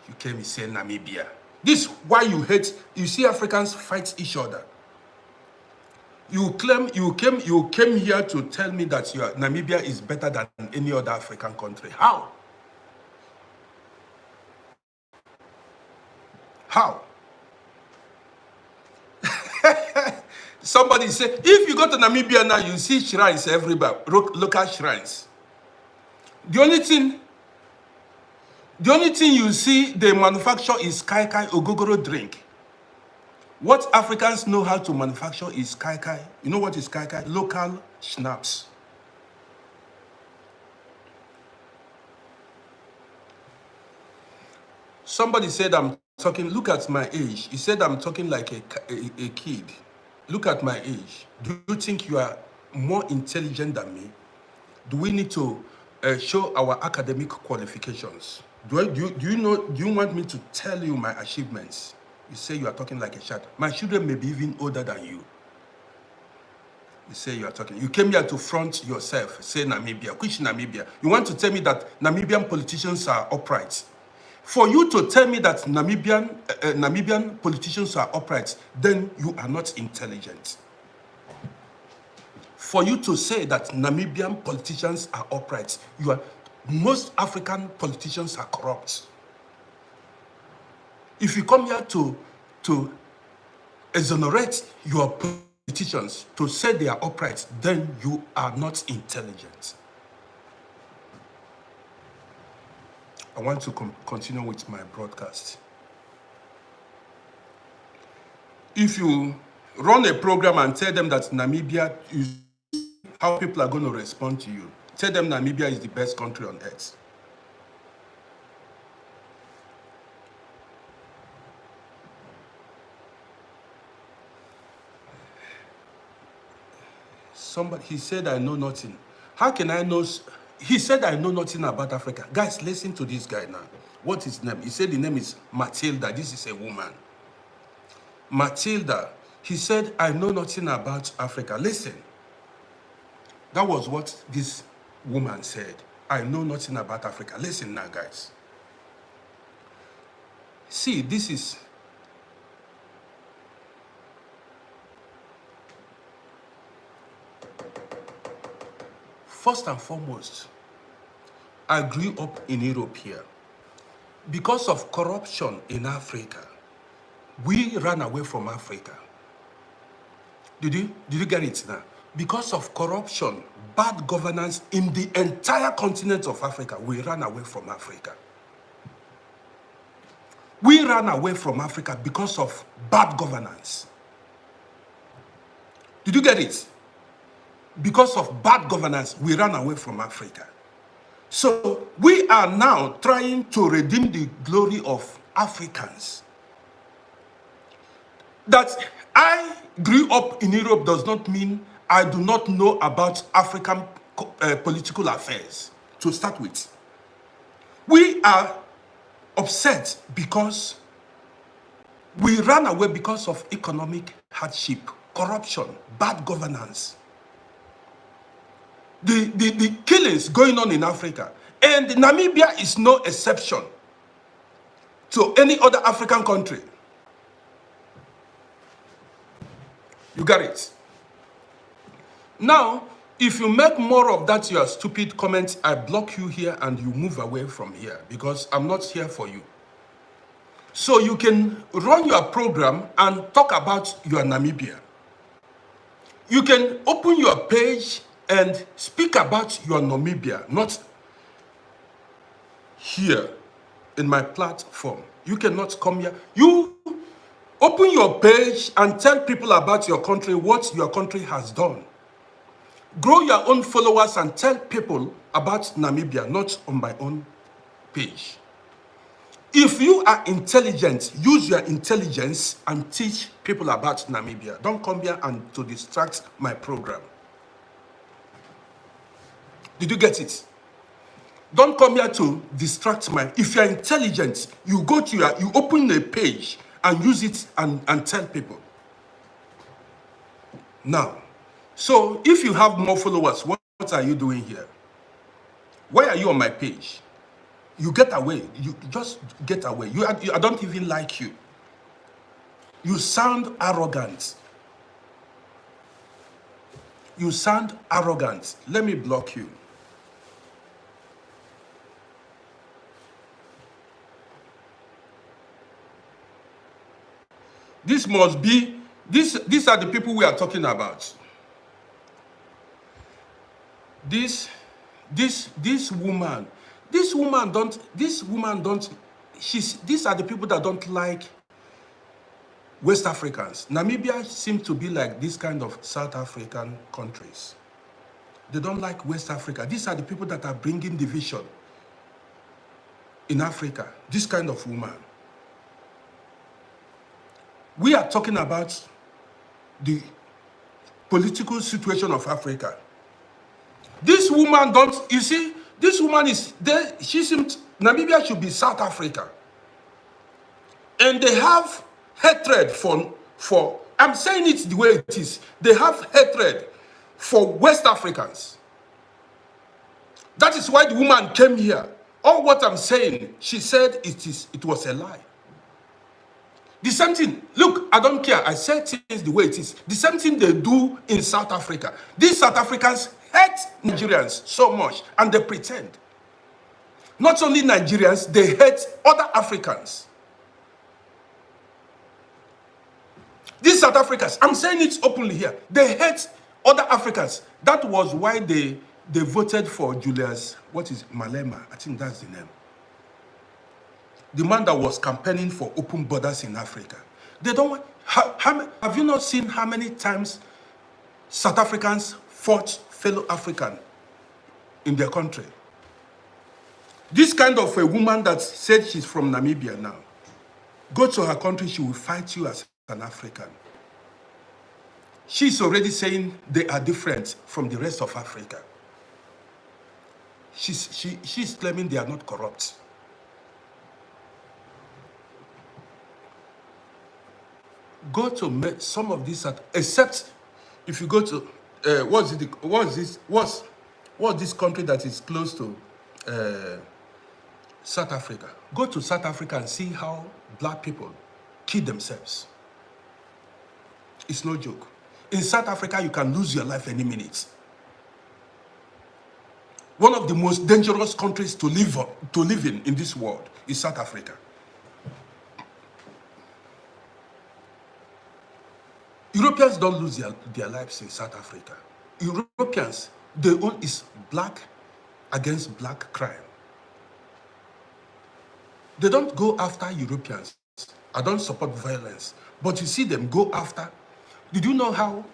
You came and say Namibia. This is why you hate, you see Africans fight each other. You came here to tell me that Namibia is better than any other African country. How? How? Somebody say, if you go to Namibia now, you see shrines everywhere, local shrines. The only thing you see they manufacture is kai kai ogogoro drink. What Africans know how to manufacture is kai kai. You know what is kai kai? Local schnapps. Somebody said I'm talking, look at my age. He said I'm talking like a kid. Look at my age. Do you think you are more intelligent than me? Do we need to show our academic qualifications? Do you want me to tell you my achievements? You say you are talking like a child. My children may be even older than you. You say you are talking. You came here to front yourself, say Namibia. Which Namibia? You want to tell me that Namibian politicians are upright? For you to tell me that Namibian politicians are upright, then you are not intelligent. For you to say that Namibian politicians are upright, most African politicians are corrupt. If you come here to exonerate your politicians, to say they are upright, then you are not intelligent. I want to continue with my broadcast. If you Run a program and tell them that Namibia is how people are going to respond to you. Tell them Namibia is the best country on earth. Somebody, he said, I know nothing. How can I know? He said, I know nothing about Africa. Guys, listen to this guy now. What is his name? He said the name is Matilda. This is a woman. Matilda. He said, I know nothing about Africa. Listen. That was what this woman said. I know nothing about Africa. Listen now, guys. See, this is... First and foremost, I grew up in Europe here. Because of corruption in Africa, we ran away from Africa. Did you get it now? Because of corruption, bad governance in the entire continent of Africa, we ran away from Africa. We ran away from Africa because of bad governance. Did you get it? Because of bad governance, we ran away from Africa. So we are now trying to redeem the glory of Africans. That I grew up in Europe does not mean I do not know about African political affairs, to start with. We are upset because we ran away because of economic hardship, corruption, bad governance. The killings going on in Africa. And Namibia is no exception to any other African country. You got it? Now, if you make more of that your stupid comments, I block you here and you move away from here because I'm not here for you. So you can run your program and talk about your Namibia. You can open your page and speak about your Namibia, not here in my platform. You cannot come here. You open your page and tell people about your country, what your country has done. Grow your own followers and tell people about Namibia, not on my own page. If you are intelligent, use your intelligence and teach people about Namibia. Don't come here and to distract my program. Did you get it? Don't come here to distract my... If you're intelligent, you go to you open a page and use it and tell people. Now, so if you have more followers, what are you doing here? Why are you on my page? You get away. You just get away. I don't even like you. You sound arrogant. You sound arrogant. Let me block you. This must be, these are the people we are talking about. These are the people that don't like West Africans. Namibia seems to be like this kind of South African countries. They don't like West Africa. These are the people that are bringing division in Africa. This kind of woman. We are talking about the political situation of Africa. This woman don't, you see, this woman is there, she seems, Namibia should be South Africa. And they have hatred for, I'm saying it the way it is, they have hatred for West Africans. That is why the woman came here. All what I'm saying, she said it was a lie. The same thing, look, I don't care, I said things the way it is. The same thing they do in South Africa. These South Africans hate Nigerians so much, and they pretend. Not only Nigerians, they hate other Africans. These South Africans, I'm saying it openly here, they hate other Africans. That was why they voted for Julius, what is Malema? I think that's the name. The man that was campaigning for open borders in Africa. They don't want, Have you not seen how many times South Africans fought fellow African in their country? This kind of a woman that said she's from Namibia now, go to her country, she will fight you as an African. She's already saying they are different from the rest of Africa. She's claiming they are not corrupt. Go to some of these, except if you go to what's this country that is close to South Africa? Go to South Africa and see how black people kill themselves. It's no joke. In South Africa, you can lose your life any minute. One of the most dangerous countries to live in this world is South Africa. Europeans don't lose their lives in South Africa. Europeans, their own is black against black crime. They don't go after Europeans. I don't support violence, but you see them go after. Did you know how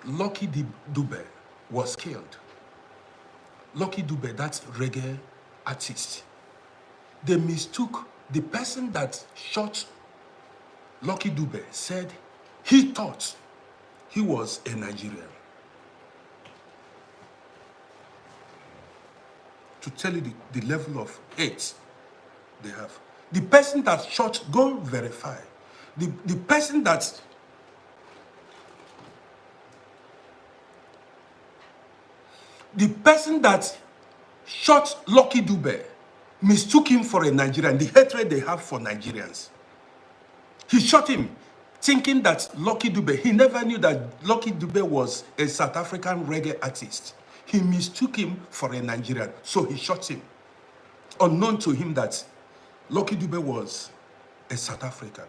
Lucky Dube was killed? Lucky Dube, that reggae artist. They mistook the person that shot Lucky Dube, said he thought he was a Nigerian. To tell you the level of hate they have. The person that shot, go verify. The person that shot Lucky Dube mistook him for a Nigerian. The hatred they have for Nigerians. He shot him thinking that Lucky Dube, he never knew that Lucky Dube was a South African reggae artist. He mistook him for a Nigerian, so he shot him. Unknown to him that Lucky Dube was a South African.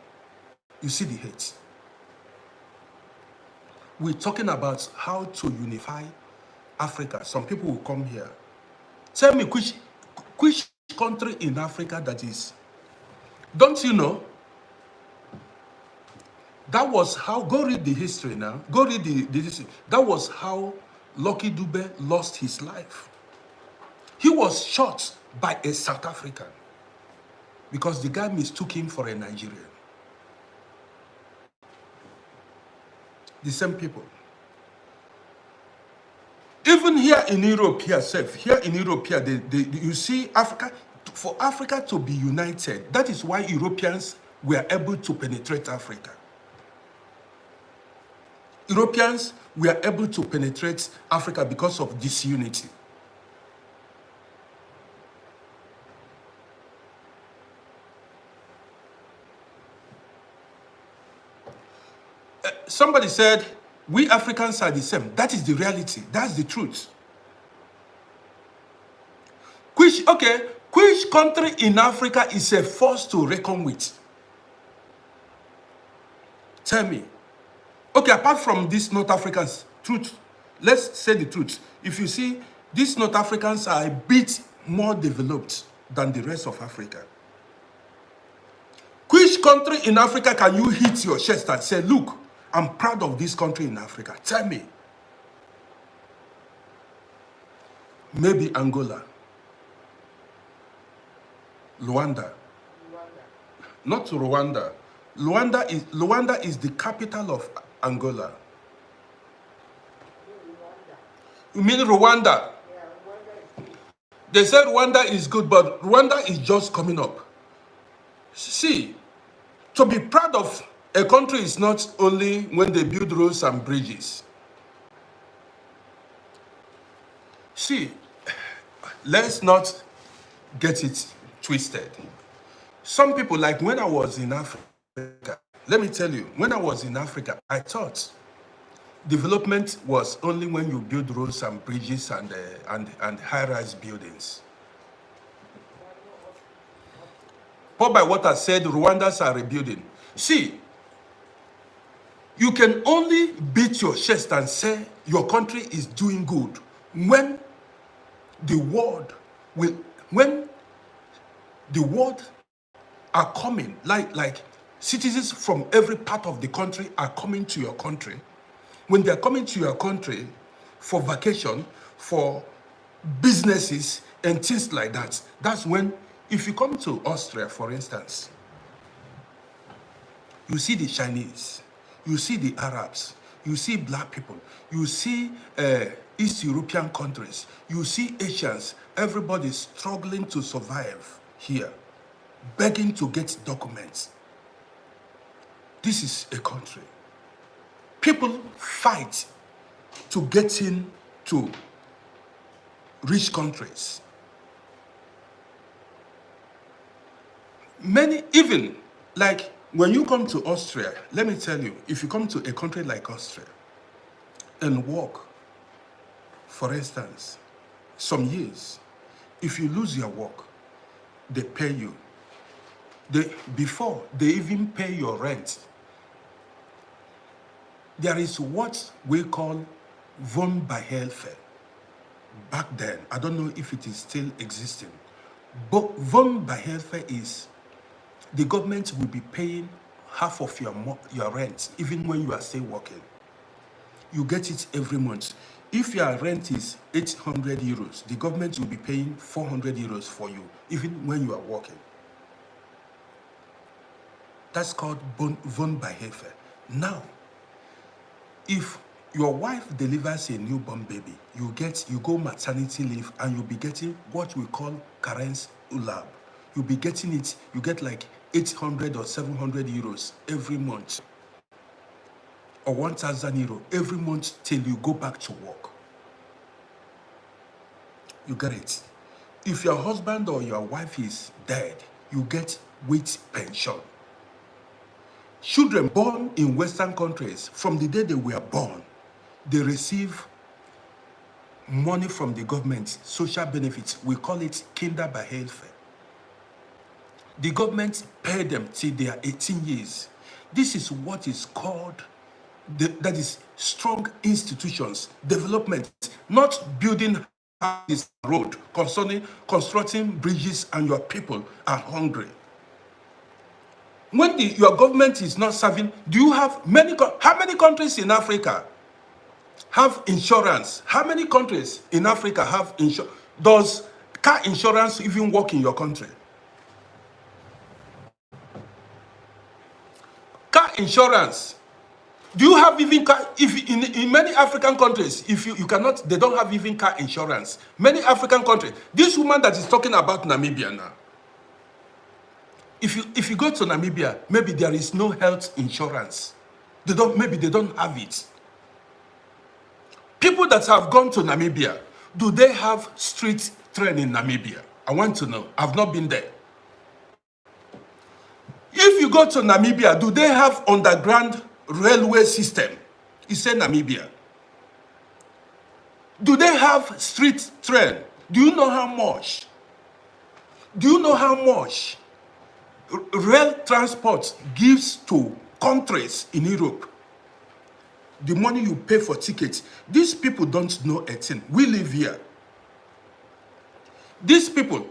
You see the hate. We're talking about how to unify Africa. Some people will come here. Tell me which country in Africa that is. Don't you know? That was how, go read the history now. Go read the history. That was how Lucky Dube lost his life. He was shot by a South African because the guy mistook him for a Nigerian. The same people. Even here in Europe, you see Africa, for Africa to be united, that is why Europeans were able to penetrate Africa. Europeans were able to penetrate Africa because of disunity. Somebody said, we Africans are the same. That is the reality. That's the truth. Which country in Africa is a force to reckon with? Tell me. Okay, apart from these North Africans, truth, let's say the truth. If you see, these North Africans are a bit more developed than the rest of Africa. Which country in Africa can you hit your chest and say, look, I'm proud of this country in Africa? Tell me. Maybe Angola. Luanda. Not Rwanda. Luanda is the capital of Angola. You mean Rwanda? Yeah, Rwanda. They said Rwanda is good, but Rwanda is just coming up. See, to be proud of a country is not only when they build roads and bridges. See, let's not get it twisted. Some people, like when I was in Africa, let me tell you, when I was in Africa, I thought development was only when you build roads and bridges and high-rise buildings. Paul by what I said, Rwandans are rebuilding. See, you can only beat your chest and say your country is doing good when the world are coming, like Citizens from every part of the country are coming to your country. When they are coming to your country for vacation, for businesses and things like that, that's when, if you come to Austria, for instance, you see the Chinese, you see the Arabs, you see black people, you see East European countries, you see Asians, everybody struggling to survive here, begging to get documents. This is a country. People fight to get into rich countries. Many, even like when you come to Austria, let me tell you, if you come to a country like Austria and work, for instance, some years, if you lose your work, they pay you. Before they even pay your rent, there is what we call Wohnbeihilfe. Back then, I don't know if it is still existing, but Wohnbeihilfe is the government will be paying half of your rent, even when you are still working. You get it every month. If your rent is 800 euros, the government will be paying 400 euros for you, even when you are working. That's called Wohnbeihilfe. Now, if your wife delivers a newborn baby, you go maternity leave and you'll be getting what we call Urlaub. You'll be getting it, you get like 800 or 700 euros every month, or 1,000 euro every month till you go back to work. You get it? If your husband or your wife is dead, you get wage pension. Children born in Western countries, from the day they were born, they receive money from the government, social benefits. We call it Kinderbeihilfe. The government pay them till they are 18 years. This is what is called, that is strong institutions, development, not building houses, road, constructing bridges, and your people are hungry. When your government is not serving, do you have how many countries in Africa have insurance? How many countries in Africa have insurance? Does car insurance even work in your country? Car insurance. Do you have even car? If in many African countries, if you cannot, they don't have even car insurance. Many African countries. This woman that is talking about Namibia now. If you go to Namibia, maybe there is no health insurance. Maybe they don't have it. People that have gone to Namibia, do they have street train in Namibia? I want to know. I've not been there. If you go to Namibia, do they have underground railway system? You say Namibia. Do they have street train? Do you know how much? Do you know how much rail transport gives to countries in Europe? The money you pay for tickets. These people don't know a thing. We live here. These people,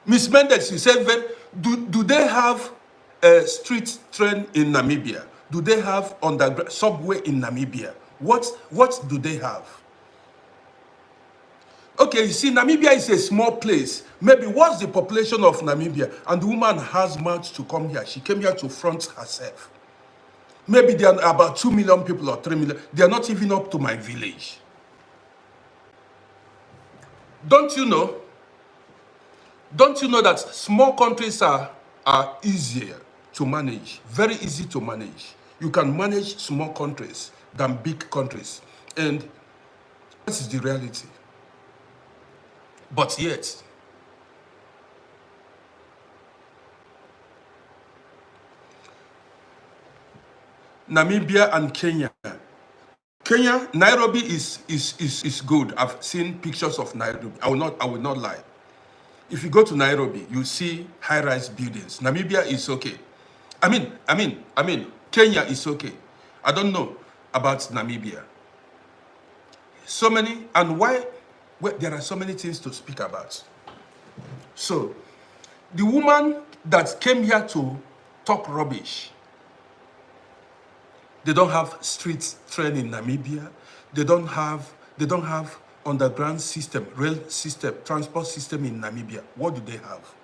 Miss Mendes, you said, do they have a street train in Namibia? Do they have underground subway in Namibia? What do they have? Okay, you see, Namibia is a small place. Maybe what's the population of Namibia? And the woman has much to come here. She came here to front herself. Maybe there are about 2 million people or 3 million. They are not even up to my village. Don't you know? Don't you know that small countries are easier to manage? Very easy to manage. You can manage small countries than big countries. And that is the reality. But yet, Namibia and Kenya. Nairobi is good. I've seen pictures of Nairobi. I will not lie. If you go to Nairobi, you see high-rise buildings. Namibia is okay. I mean, Kenya is okay. I don't know about Namibia. So many, and why? Well, there are so many things to speak about. So, the woman that came here to talk rubbish. They don't have street train in Namibia. They don't have underground system, rail system, transport system in Namibia. What do they have?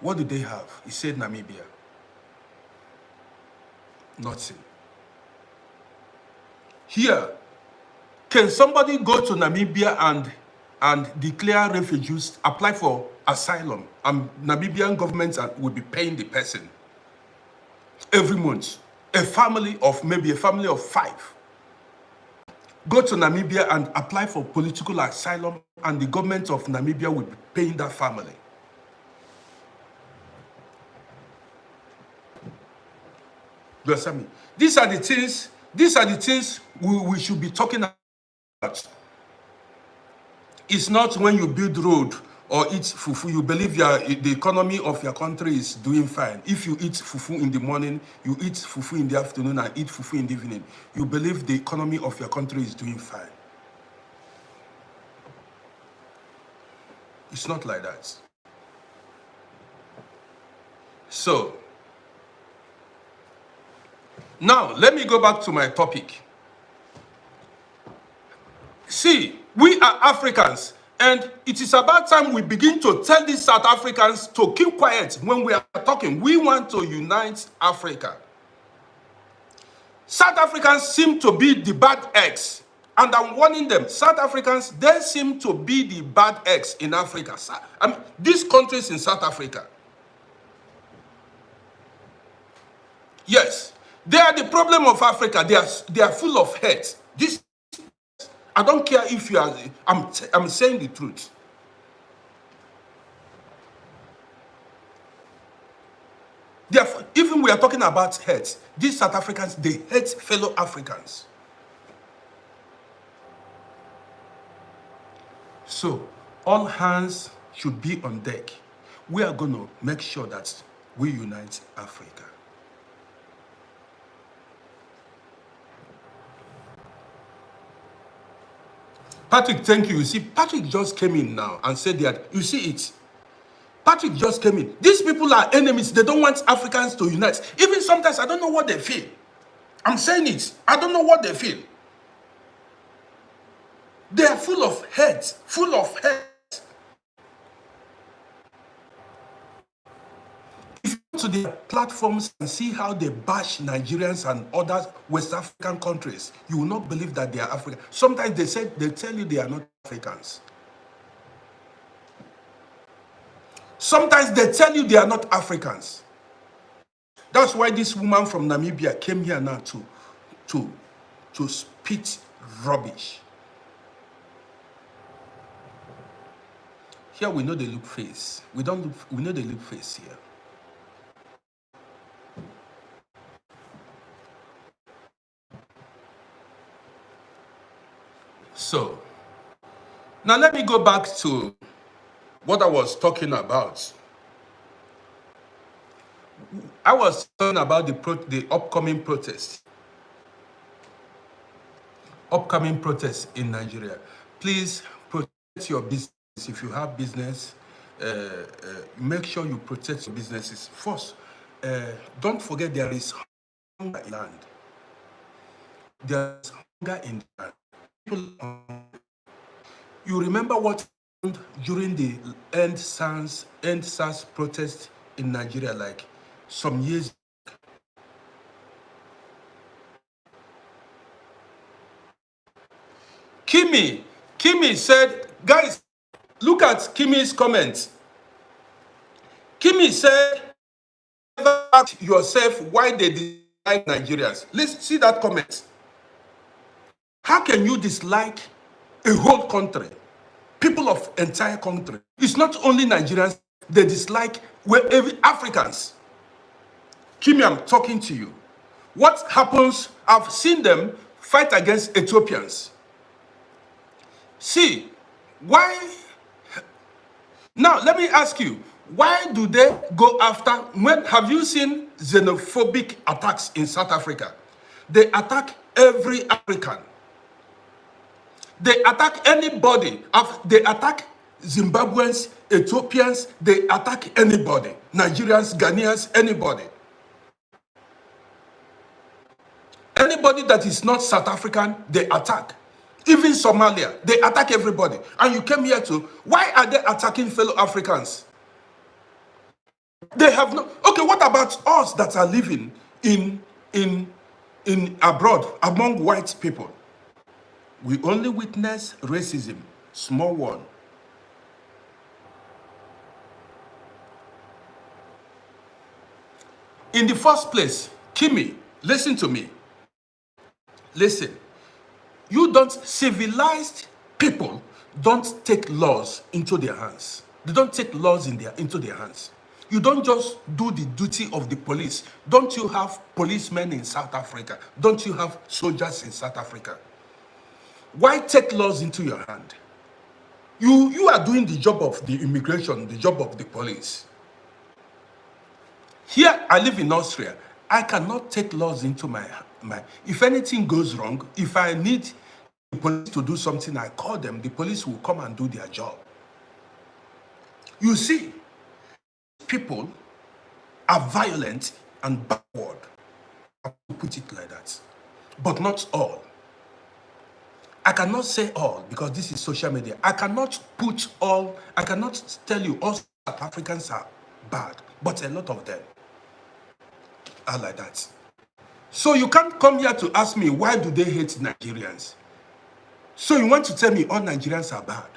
What do they have? He said Namibia. Nothing. Here, can somebody go to Namibia and declare refugees, apply for asylum, and Namibian government will be paying the person every month? A family of, maybe a family of 5, go to Namibia and apply for political asylum, and the government of Namibia will be paying that family. You understand me? These are the things we should be talking about. It's not when you build road or eat fufu, you believe the economy of your country is doing fine. If you eat fufu in the morning, you eat fufu in the afternoon, and eat fufu in the evening, you believe the economy of your country is doing fine. It's not like that. So, now let me go back to my topic. See, we are Africans, and it is about time we begin to tell these South Africans to keep quiet when we are talking. We want to unite Africa. South Africans seem to be the bad eggs, and I'm warning them. South Africans, they seem to be the bad eggs in Africa. These countries in South Africa. Yes, they are the problem of Africa. They are full of hate. I don't care if you are, I'm saying the truth. Even we are talking about hate. These South Africans, they hate fellow Africans. So, all hands should be on deck. We are going to make sure that we unite Africa. Patrick, thank you. You see, Patrick just came in now and said that, you see it. Patrick just came in. These people are enemies. They don't want Africans to unite. Even sometimes, I don't know what they feel. I'm saying it. I don't know what they feel. They are full of hate. Full of hate. If you go to their platforms and see how they bash Nigerians and other West African countries, you will not believe that they are African. Sometimes they tell you they are not Africans. Sometimes they tell you they are not Africans. That's why this woman from Namibia came here now to spit rubbish. Here we know they look face. We know they look face here. So, now let me go back to what I was talking about. I was talking about the upcoming protests. Upcoming protests in Nigeria. Please protect your business. If you have business, make sure you protect your businesses. First, don't forget there is hunger in land. There is hunger in land. You remember what happened during the End SARS protest in Nigeria, like some years back? Kimi said, guys, look at Kimi's comments. Kimi said, never ask yourself why they dislike Nigerians. Let's see that comment. How can you dislike a whole country? People of entire country. It's not only Nigerians, they dislike Africans. Kimi, I'm talking to you. What happens, I've seen them fight against Ethiopians. See, why? Now, let me ask you, why do they go after, have you seen xenophobic attacks in South Africa? They attack every African. They attack anybody. They attack Zimbabweans, Ethiopians, they attack anybody. Nigerians, Ghanaians, anybody. Anybody that is not South African, they attack. Even Somalia, they attack everybody. And you came here to, why are they attacking fellow Africans? They have no, okay, what about us that are living in abroad, among white people? We only witness racism, small one. In the first place, Kimi, listen to me. Listen, you don't, civilized people don't take laws into their hands. They don't take laws into their hands. You don't just do the duty of the police. Don't you have policemen in South Africa? Don't you have soldiers in South Africa? Why take laws into your hand? You are doing the job of the immigration, the job of the police. Here, I live in Austria. I cannot take laws into my. If anything goes wrong, if I need the police to do something, I call them. The police will come and do their job. You see, people are violent and backward. I will put it like that. But not all. I cannot say all because this is social media. I cannot put all, I cannot tell you all South Africans are bad, but a lot of them are like that. So you can't come here to ask me why do they hate Nigerians? So you want to tell me all Nigerians are bad?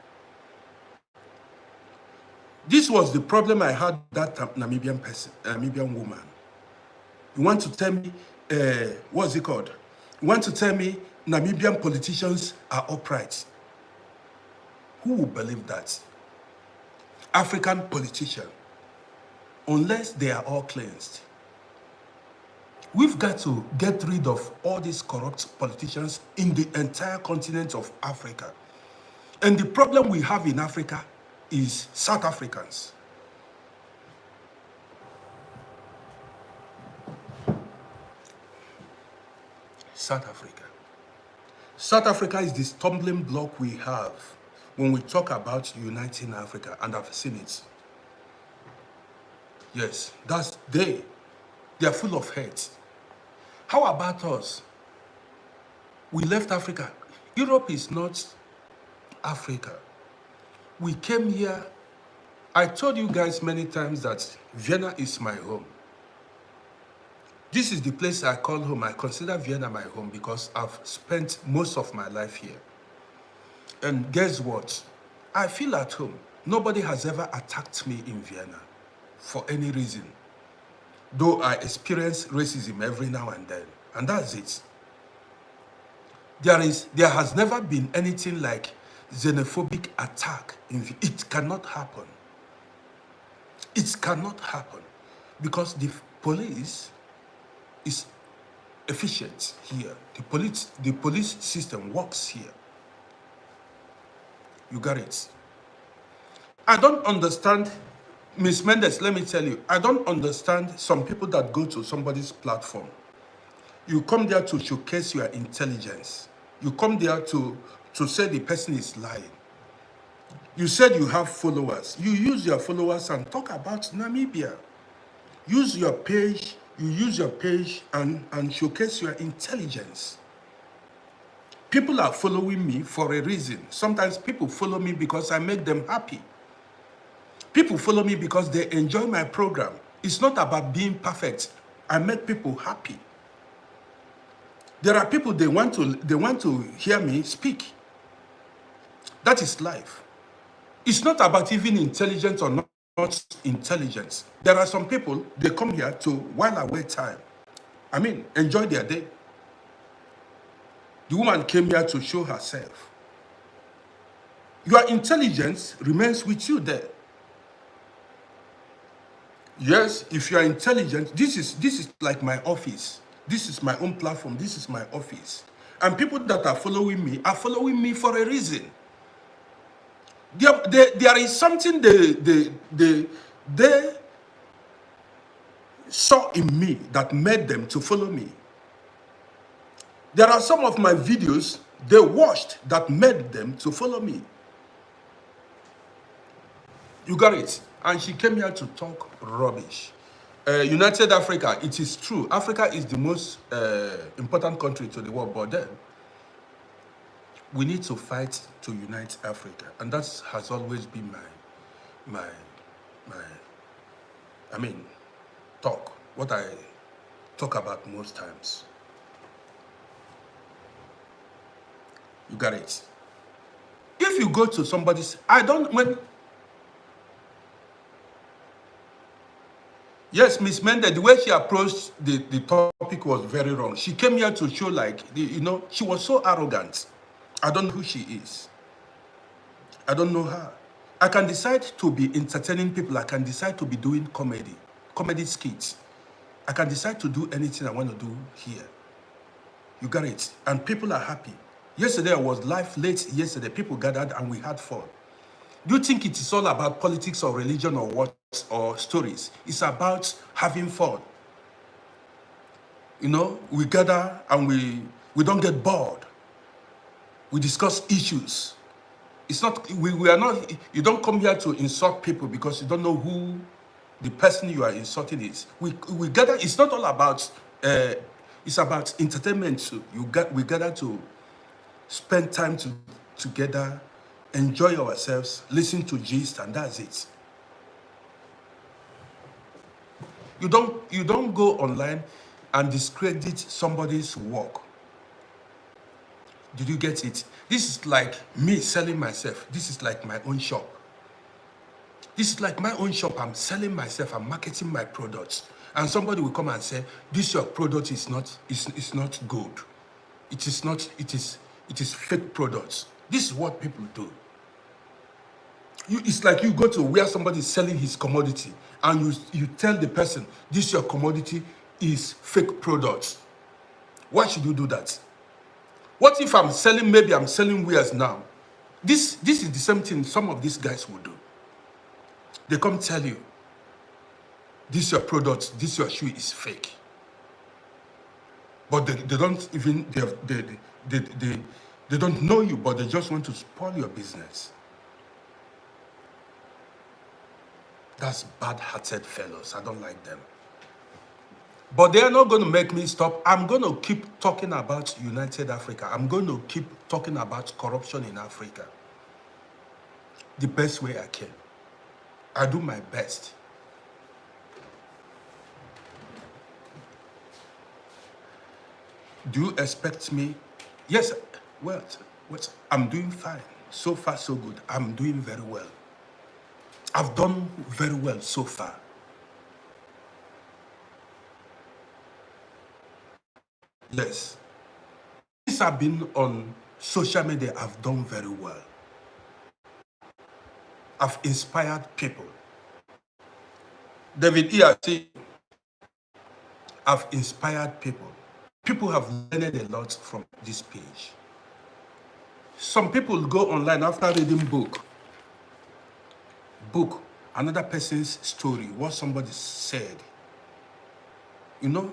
This was the problem I had with that Namibian person, Namibian woman. You want to tell me, what's it called? You want to tell me Namibian politicians are upright? Who will believe that? African politician, unless they are all cleansed. We've got to get rid of all these corrupt politicians in the entire continent of Africa. And the problem we have in Africa is South Africans. South Africa. South Africa is the stumbling block we have when we talk about uniting Africa, and I've seen it. Yes, that's they are full of hate. How about us? We left Africa. Europe is not Africa. We came here. I told you guys many times that Vienna is my home. This is the place I call home. I consider Vienna my home because I've spent most of my life here. And guess what? I feel at home. Nobody has ever attacked me in Vienna for any reason. Though I experience racism every now and then. And that's it. There has never been anything like xenophobic attack. It cannot happen. It cannot happen because the police is efficient here. The police system works here. You got it. I don't understand, Miss Mendes, let me tell you, I don't understand some people that go to somebody's platform. You come there to showcase your intelligence. You come there to say the person is lying. You said you have followers. You use your followers and talk about Namibia. Use your page, and showcase your intelligence. People are following me for a reason. Sometimes people follow me because I make them happy. People follow me because they enjoy my program. It's not about being perfect. I make people happy. There are people, they want to hear me speak. That is life. It's not about even intelligence or not intelligence. There are some people, they come here to while away time. I mean, enjoy their day. The woman came here to show herself. Your intelligence remains with you there. Yes, if you are intelligent, this is like my office. This is my own platform. This is my office. And people that are following me for a reason. There is something they saw in me that made them to follow me. There are some of my videos they watched that made them to follow me. You got it. And she came here to talk rubbish. United Africa, it is true. Africa is the most important country to the world, but then we need to fight to unite Africa. And that has always been my, I mean, talk. What I talk about most times. You got it. If you go to somebody's, yes, Miss Mendez, the way she approached the topic was very wrong. She came here to show she was so arrogant. I don't know who she is. I don't know her. I can decide to be entertaining people. I can decide to be doing comedy skits. I can decide to do anything I want to do here. You got it. And people are happy. Yesterday I was live late. Yesterday people gathered and we had fun. Do you think it is all about politics or religion or what or stories? It's about having fun. You know, we gather and we don't get bored. We discuss issues. It's not, we are not, you don't come here to insult people because you don't know who the person you are insulting is. We gather, it's not all about, it's about entertainment too. We gather to spend time together, enjoy ourselves, listen to gist, and that's it. You don't go online and discredit somebody's work. Did you get it? This is like me selling myself. This is like my own shop. This is like my own shop. I'm selling myself. I'm marketing my products. And somebody will come and say, this your product is not good. It is not, it is fake products. This is what people do. It's like you go to where somebody is selling his commodity and you tell the person, this your commodity is fake products. Why should you do that? What if maybe I'm selling wares now? This is the same thing some of these guys will do. They come tell you, this your product, this your shoe is fake. But they don't even, they don't know you, but they just want to spoil your business. That's bad-hearted fellows. I don't like them. But they are not going to make me stop. I'm going to keep talking about United Africa. I'm going to keep talking about corruption in Africa. The best way I can. I do my best. Do you expect me? Yes, well, I'm doing fine. So far, so good. I'm doing very well. I've done very well so far. Yes. Since I've been on social media, I've done very well. I've inspired people. David E. I've inspired people. People have learned a lot from this page. Some people go online after reading book, another person's story, what somebody said. You know,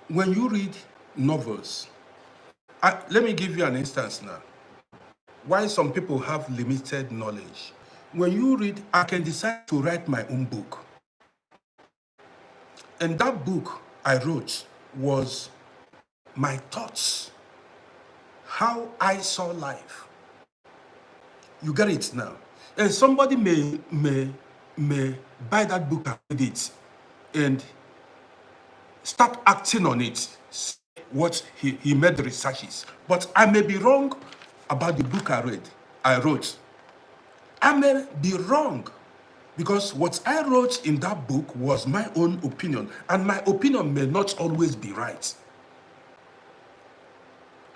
when you read novels, let me give you an instance now. Why some people have limited knowledge. When you read, I can decide to write my own book. And that book I wrote was my thoughts, how I saw life. You get it now. And somebody may buy that book and read it and start acting on it, what he made the researches. But I may be wrong about the book I wrote. I may be wrong because what I wrote in that book was my own opinion, and my opinion may not always be right.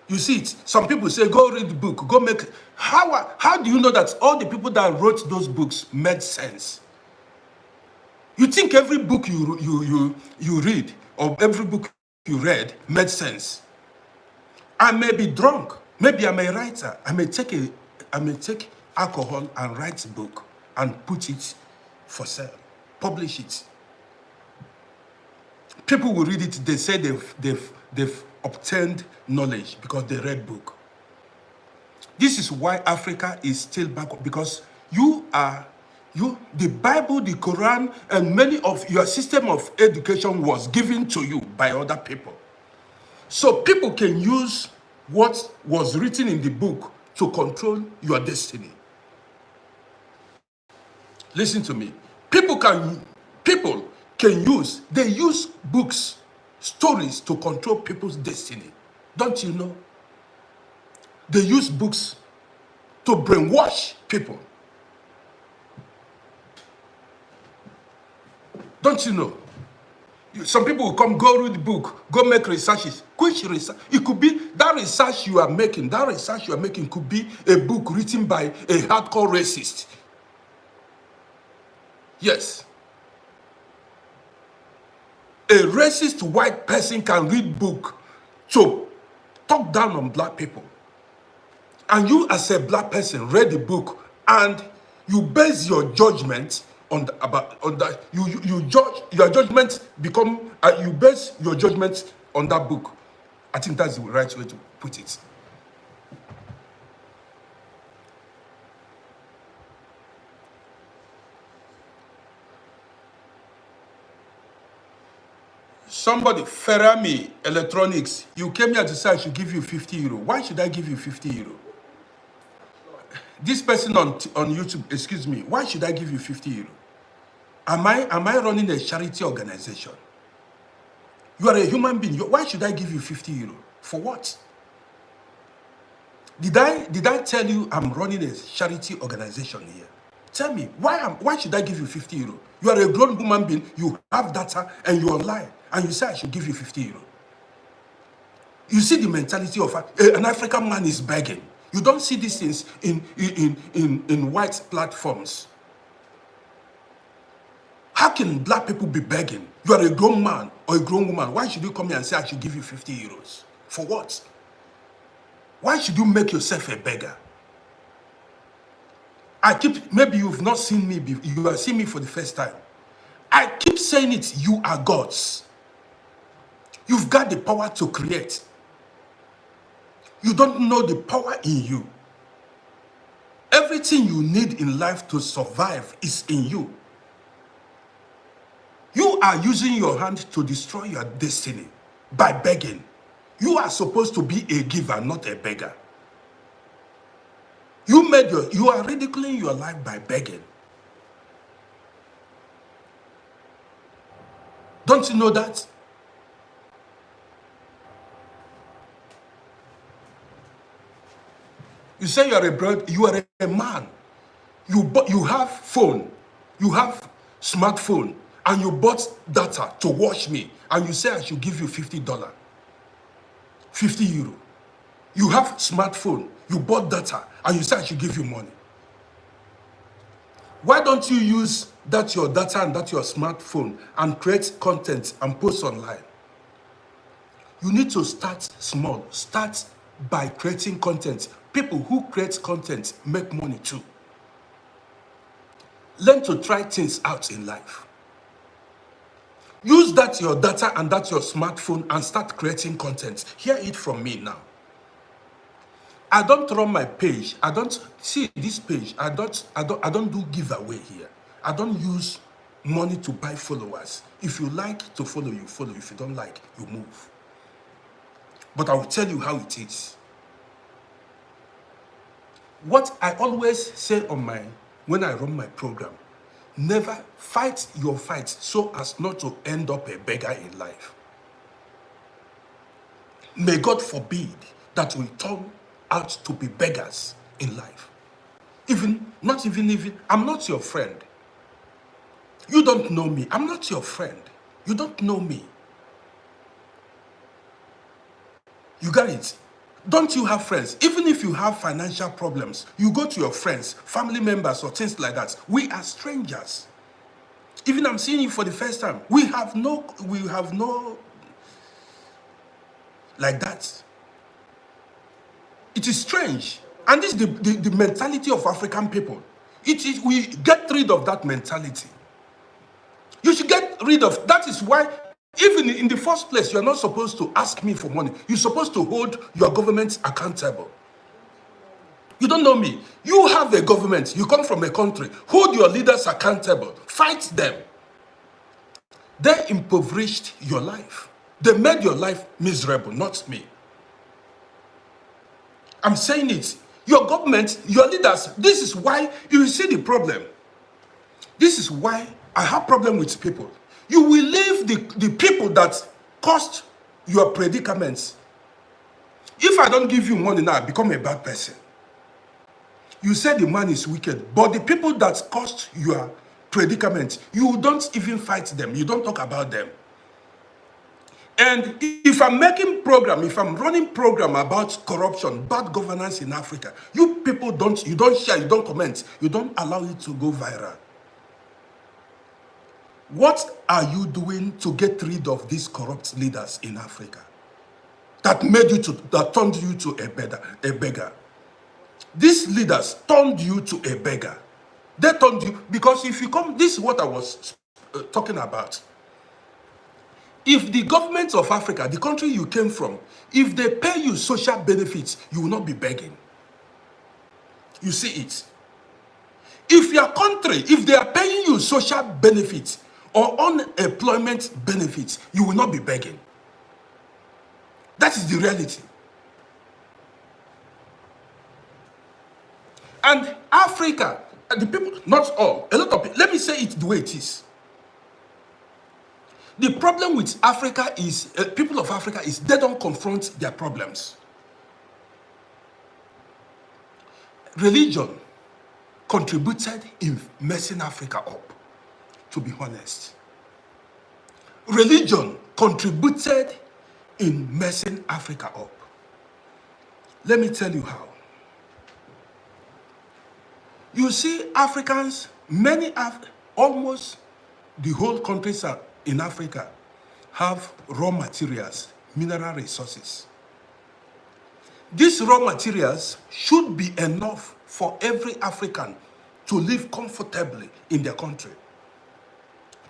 You see it. Some people say, go read the book, go make. How do you know that all the people that wrote those books made sense? You think every book you read or every book you read made sense? I may be drunk. Maybe I'm a writer. I may take alcohol and write a book and put it for sale, publish it. People will read it. They say they've obtained knowledge because they read book. This is why Africa is still backward, because you are The Bible, the Quran, and many of your system of education was given to you by other people. So people can use what was written in the book to control your destiny. Listen to me. People can use books, stories to control people's destiny. Don't you know? They use books to brainwash people. Don't you know? Some people will come, go read the book, go make researches. Which research? It could be that research you are making. That research you are making could be a book written by a hardcore racist. Yes. A racist white person can read book to talk down on black people. And you as a black person read the book and you base your judgment on that. You judge your judgment become you base your judgment on that book. I think that's the right way to put it. Somebody, Ferrami Electronics, you came here to say I should give you 50 euro. Why should I give you 50 euro? This person on YouTube, excuse me, why should I give you 50 euro? Am I running a charity organization? You are a human being. Why should I give you 50 euro? For what? Did I tell you I'm running a charity organization here? Tell me, why should I give you 50 euro? You are a grown human being, you have data, and you're online, and you say I should give you 50 euro. You see the mentality of an African man is begging. You don't see these things in white platforms. How can black people be begging? You are a grown man or a grown woman. Why should you come here and say I should give you 50 euros? For what? Why should you make yourself a beggar? Maybe you've not seen me, you have seen me for the first time. I keep saying it, you are gods. You've got the power to create. You don't know the power in you. Everything you need in life to survive is in you. You are using your hand to destroy your destiny by begging. You are supposed to be a giver, not a beggar. You are ridiculing your life by begging. Don't you know that? You say you are a man. You have phone, you have smartphone, and you bought data to watch me, and you say I should give you $50, 50 euro. You have smartphone, you bought data, and you say I should give you money. Why don't you use your data and your smartphone and create content and post online? You need to start small. Start by creating content. People who create content make money too. Learn to try things out in life. Use your data and your smartphone and start creating content. Hear it from me now. I don't run my page. I don't see this page. I don't do giveaway here. I don't use money to buy followers. If you like to follow, you follow. If you don't like, you move. But I will tell you how it is. What I always say when I run my program, never fight your fight so as not to end up a beggar in life. May God forbid that we turn out to be beggars in life. Not even, I'm not your friend. You don't know me. I'm not your friend. You don't know me. You got it? Don't you have friends? Even if you have financial problems, you go to your friends, family members, or things like that. We are strangers. Even I'm seeing you for the first time. We have no like that. It is strange. And this is the mentality of African people. We get rid of that mentality. You should get rid of, that is why, even in the first place, you're not supposed to ask me for money. You're supposed to hold your government accountable. You don't know me. You have a government. You come from a country. Hold your leaders accountable. Fight them. They impoverished your life. They made your life miserable, not me. I'm saying it. Your government, your leaders, this is why you see the problem. This is why I have problem with people. You will leave the people that caused your predicaments. If I don't give you money now, I become a bad person. You say the man is wicked, but the people that caused your predicament, you don't even fight them. You don't talk about them. And if I'm making program, if I'm running program about corruption, bad governance in Africa, you people you don't share, you don't comment, you don't allow it to go viral. What are you doing to get rid of these corrupt leaders in Africa that turned you to a beggar? These leaders turned you to a beggar. They turned you, because if you come, this is what I was talking about. If the government of Africa, the country you came from, if they pay you social benefits, you will not be begging. You see it. If your country, if they are paying you social benefits or unemployment benefits, you will not be begging. That is the reality. And Africa, the people, not all, a lot of people, let me say it the way it is. The problem with Africa is, people of Africa, is they don't confront their problems. Religion contributed in messing Africa up, to be honest. Religion contributed in messing Africa up. Let me tell you how. You see, Africans, almost the whole countries in Africa have raw materials, mineral resources. These raw materials should be enough for every African to live comfortably in their country,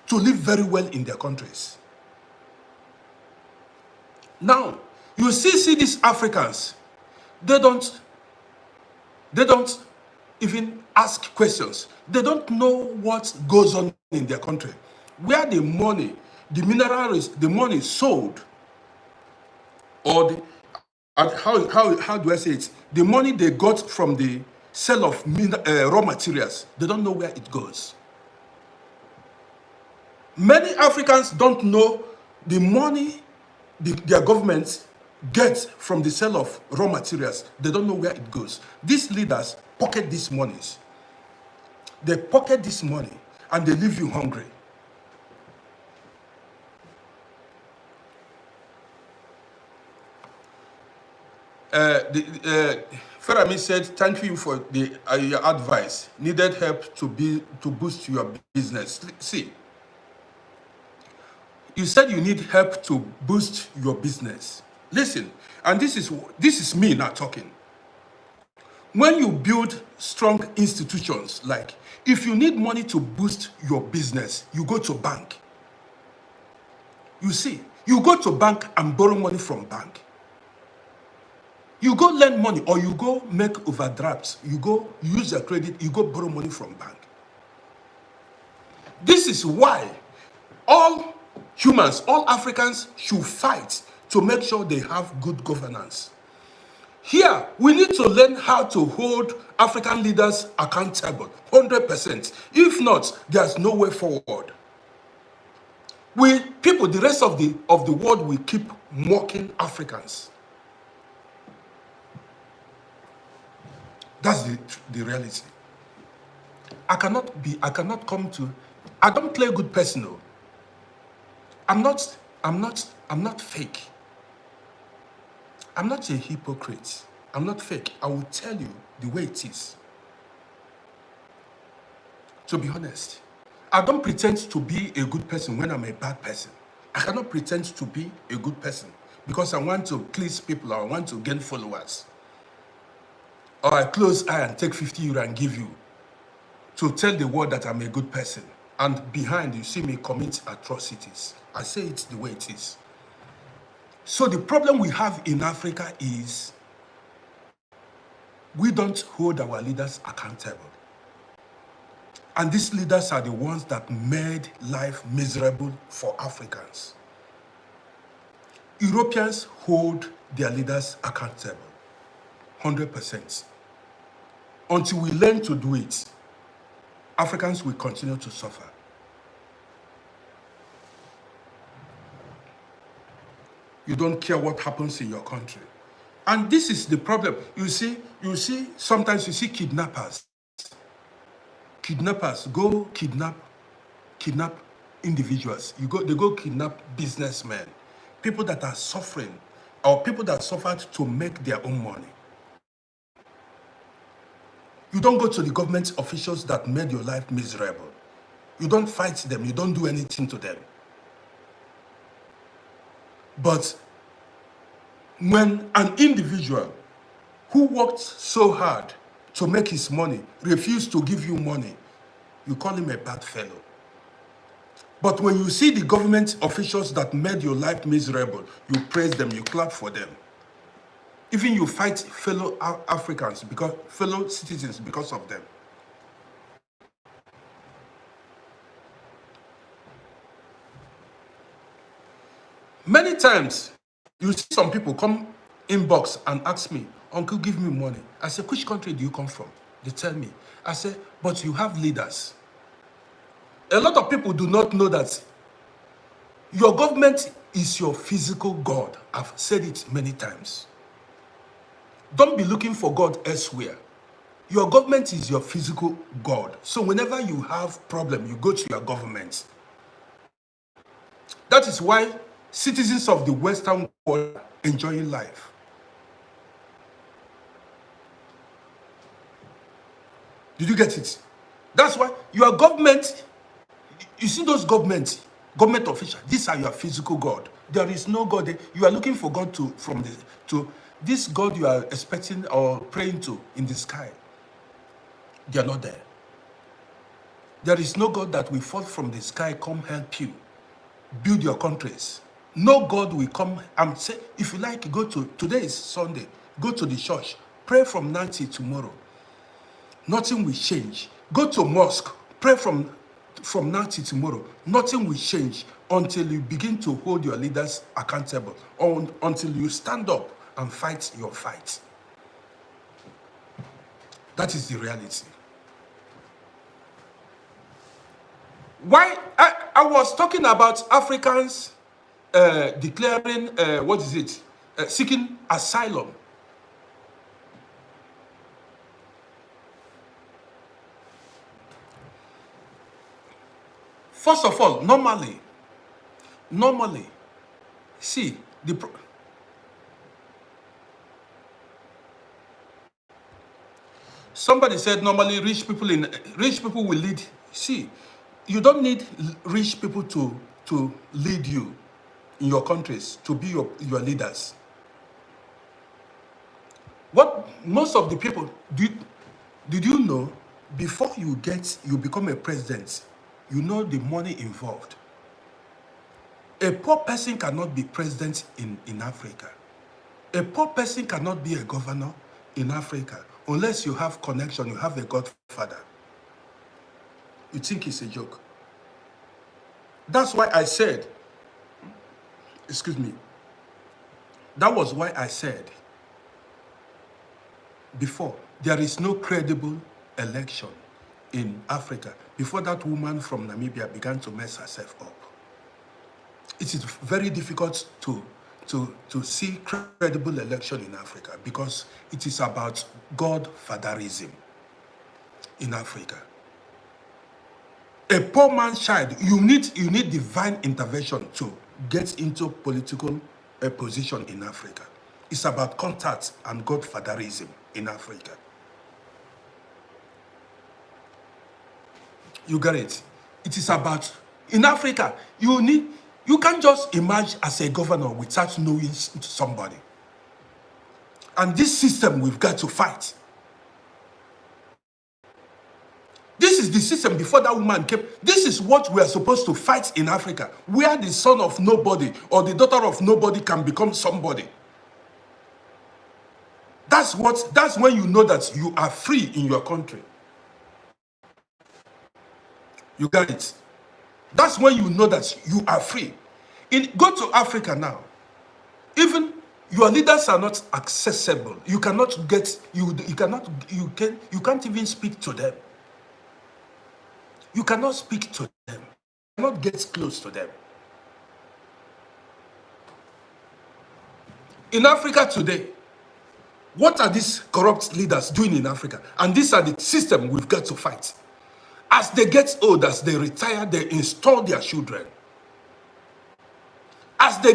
to live very well in their countries. Now, you see these Africans, they don't even ask questions. They don't know what goes on in their country. Where the money, the minerals, the money is sold, or how do I say it? The money they got from the sale of raw materials, they don't know where it goes. Many Africans don't know the money their governments get from the sale of raw materials. They don't know where it goes. These leaders pocket these monies. They pocket this money and they leave you hungry. Ferami said, thank you for your advice. Needed help to boost your business. See, you said you need help to boost your business. Listen, and this is me now talking. When you build strong institutions, like if you need money to boost your business, you go to bank. You see, you go to bank and borrow money from bank. You go lend money, or you go make overdrafts. You go use your credit, you go borrow money from bank. This is why all humans, all Africans should fight to make sure they have good governance. Here, we need to learn how to hold African leaders accountable, 100%. If not, there's no way forward. The rest of the world will keep mocking Africans. That's the reality. I don't play good person. No. I'm not fake. I'm not a hypocrite. I'm not fake. I will tell you the way it is. To be honest, I don't pretend to be a good person when I'm a bad person. I cannot pretend to be a good person because I want to please people or I want to gain followers. Or I close eye and take 50 euro and give you to tell the world that I'm a good person. And behind, you see me commit atrocities. I say it the way it is. So the problem we have in Africa is We don't hold our leaders accountable. And these leaders are the ones that made life miserable for Africans. Europeans hold their leaders accountable, 100%. Until we learn to do it, Africans will continue to suffer. You don't care what happens in your country. And this is the problem. You see, sometimes you see kidnappers. Kidnappers go kidnap individuals. They go kidnap businessmen, people that are suffering, or people that suffered to make their own money. You don't go to the government officials that made your life miserable. You don't fight them. You don't do anything to them. But when an individual who worked so hard to make his money refused to give you money, you call him a bad fellow. But when you see the government officials that made your life miserable, you praise them, you clap for them. Even you fight fellow Africans, fellow citizens because of them. Many times, you see some people come inbox and ask me, "Uncle, give me money." I say, "Which country do you come from?" They tell me. I say, "But you have leaders." A lot of people do not know that your government is your physical God. I've said it many times. Don't be looking for God elsewhere. Your government is your physical God. So whenever you have problem, you go to your government. That is why citizens of the Western world are enjoying life. Did you get it? That's why your government, you see those government officials, these are your physical God. There is no God. You are looking for God to this God you are expecting or praying to in the sky. They are not there. There is no God that will fall from the sky, come help you build your countries. No God will come and say, if you like, go to, today is Sunday, go to the church, pray from now till tomorrow. Nothing will change. Go to mosque, pray from now till tomorrow. Nothing will change until you begin to hold your leaders accountable, or until you stand up and fight your fight. That is the reality. Why I was talking about Africans declaring, seeking asylum. First of all, normally, see, somebody said normally rich people will lead. See, you don't need rich people to lead you in your countries, to be your leaders. What most of the people, did you know, before you become a president, you know the money involved. A poor person cannot be president in Africa. A poor person cannot be a governor in Africa unless you have connection, you have a godfather. You think it's a joke. That's why I said, excuse me, that was why I said before, there is no credible election in Africa before that woman from Namibia began to mess herself up. It is very difficult to see credible election in Africa because it is about Godfatherism in Africa. A poor man's child, you need divine intervention to get into political position in Africa. It's about contact and Godfatherism in Africa. You get it? It is about, in Africa, you can't just emerge as a governor without knowing somebody. And this system we've got to fight. This is the system before that woman came. This is what we are supposed to fight in Africa, where the son of nobody or the daughter of nobody can become somebody. That's when you know that you are free in your country. You get it? That's when you know that you are free. Go to Africa now. Even your leaders are not accessible. You cannot get you can't even speak to them. You cannot speak to them. You cannot get close to them. In Africa today, what are these corrupt leaders doing in Africa? And these are the system we've got to fight. As they get old, as they retire, they install their children. As they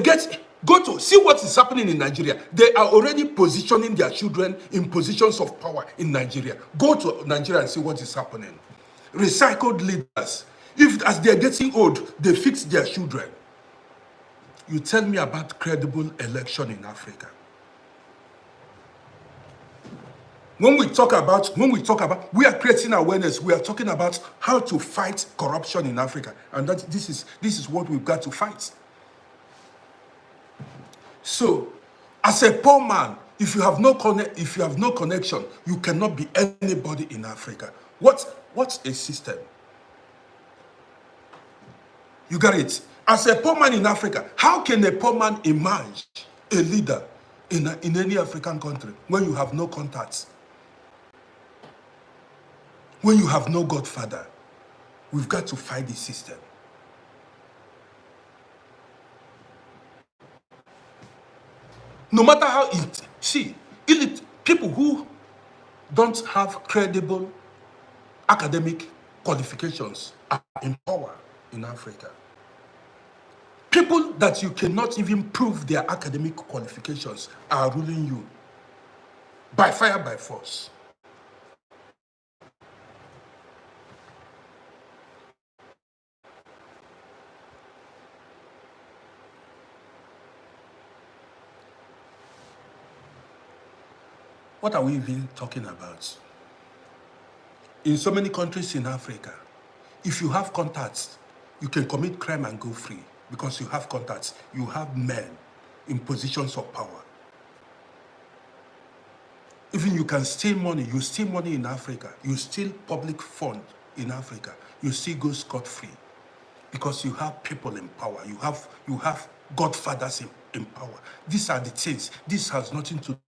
go to see what is happening in Nigeria, they are already positioning their children in positions of power in Nigeria. Go to Nigeria and see what is happening. Recycled leaders. If as they are getting old, they fix their children. You tell me about credible election in Africa. When we talk about, we are creating awareness. We are talking about how to fight corruption in Africa, and this is what we've got to fight. So, as a poor man, if you have no connection, you cannot be anybody in Africa. What's a system? You got it. As a poor man in Africa, how can a poor man emerge a leader in any African country when you have no contacts? When you have no godfather? We've got to fight the system. No matter how people who don't have credible academic qualifications are in power in Africa. People that you cannot even prove their academic qualifications are ruling you by fire, by force. What are we even talking about? In so many countries in Africa, if you have contacts, you can commit crime and go free because you have contacts. You have men in positions of power. Even you can steal money. You steal money in Africa. You steal public fund in Africa. You still go scot-free because you have people in power. You have godfathers in power. These are the things. This has nothing to do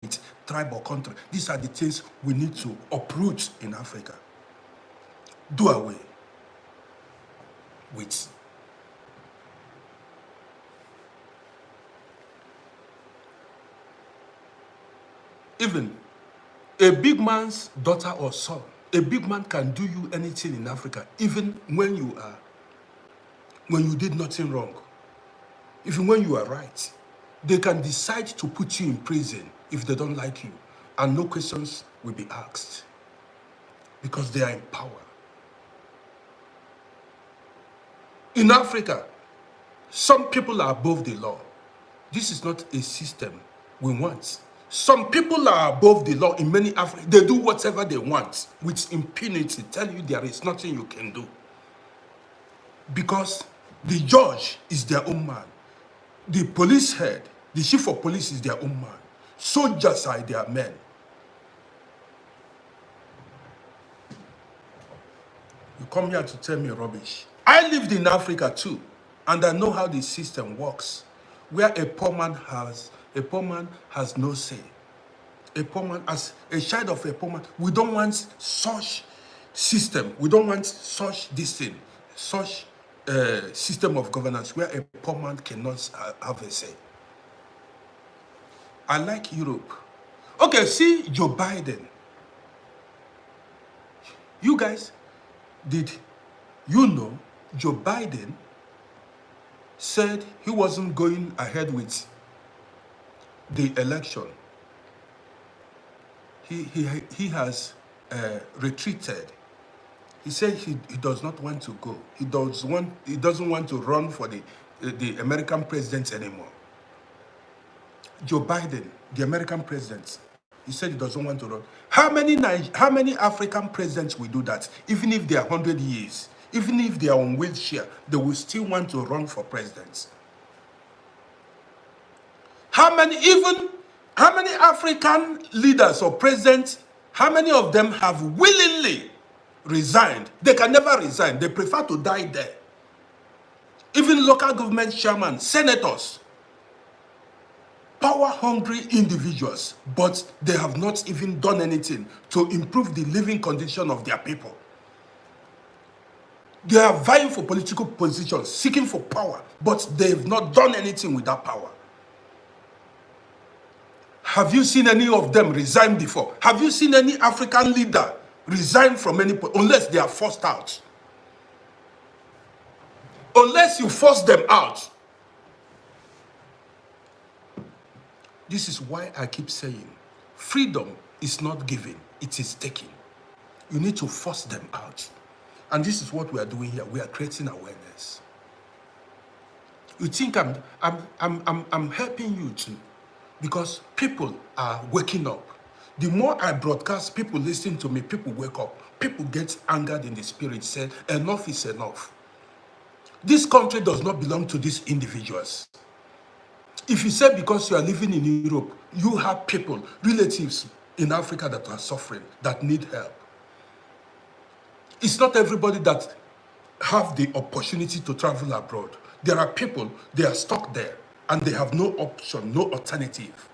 with tribe or country. These are the things we need to uproot in Africa. Do away with. Even a big man's daughter or son, a big man can do you anything in Africa, even when you did nothing wrong, even when you are right. They can decide to put you in prison if they don't like you, and no questions will be asked because they are in power. In Africa, some people are above the law. This is not a system we want. Some people are above the law in many Africa. They do whatever they want with impunity. Tell you there is nothing you can do. Because the judge is their own man. The police head, the chief of police is their own man. Soldiers are their men. You come here to tell me rubbish. I lived in Africa too, and I know how the system works. Where a poor man has no say. A poor man, as a child of a poor man, we don't want such system. We don't want such system of governance where a poor man cannot have a say. I like Europe. Okay, see Joe Biden. You guys, did you know Joe Biden said he wasn't going ahead with the election? He has retreated. He said he does not want to go. He doesn't want to run for the American president anymore. Joe Biden, the American president, he said he doesn't want to run. How many African presidents will do that? Even if they are 100 years, even if they are on wheelchair, they will still want to run for president. How many, even How many African leaders or presidents, how many of them have willingly resigned? They can never resign. They prefer to die there. Even local government chairmen, senators, power-hungry individuals, but they have not even done anything to improve the living condition of their people. They are vying for political positions, seeking for power, but they've not done anything with that power. Have you seen any of them resign before? Have you seen any African leader resign from any point, unless they are forced out? Unless you force them out. This is why I keep saying, freedom is not given, it is taken. You need to force them out. And this is what we are doing here. We are creating awareness. You think I'm helping you too, because people are waking up. The more I broadcast, people listen to me, people wake up. People get angered in the spirit, say, enough is enough. This country does not belong to these individuals. If you say because you are living in Europe, you have people, relatives in Africa that are suffering, that need help. It's not everybody that have the opportunity to travel abroad. There are people, they are stuck there, and they have no option, no alternative.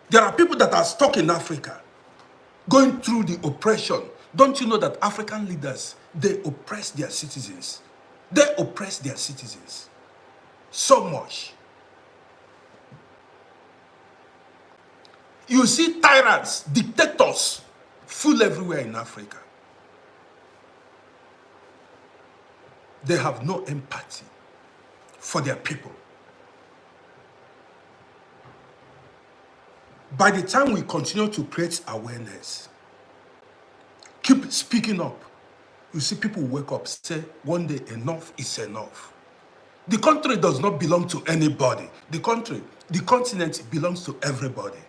There are people that are stuck in Africa, going through the oppression. Don't you know that African leaders, they oppress their citizens? They oppress their citizens so much. You see tyrants, dictators, full everywhere in Africa. They have no empathy for their people. By the time we continue to create awareness, keep speaking up, you see people wake up, say, one day enough is enough. The country does not belong to anybody. The continent belongs to everybody.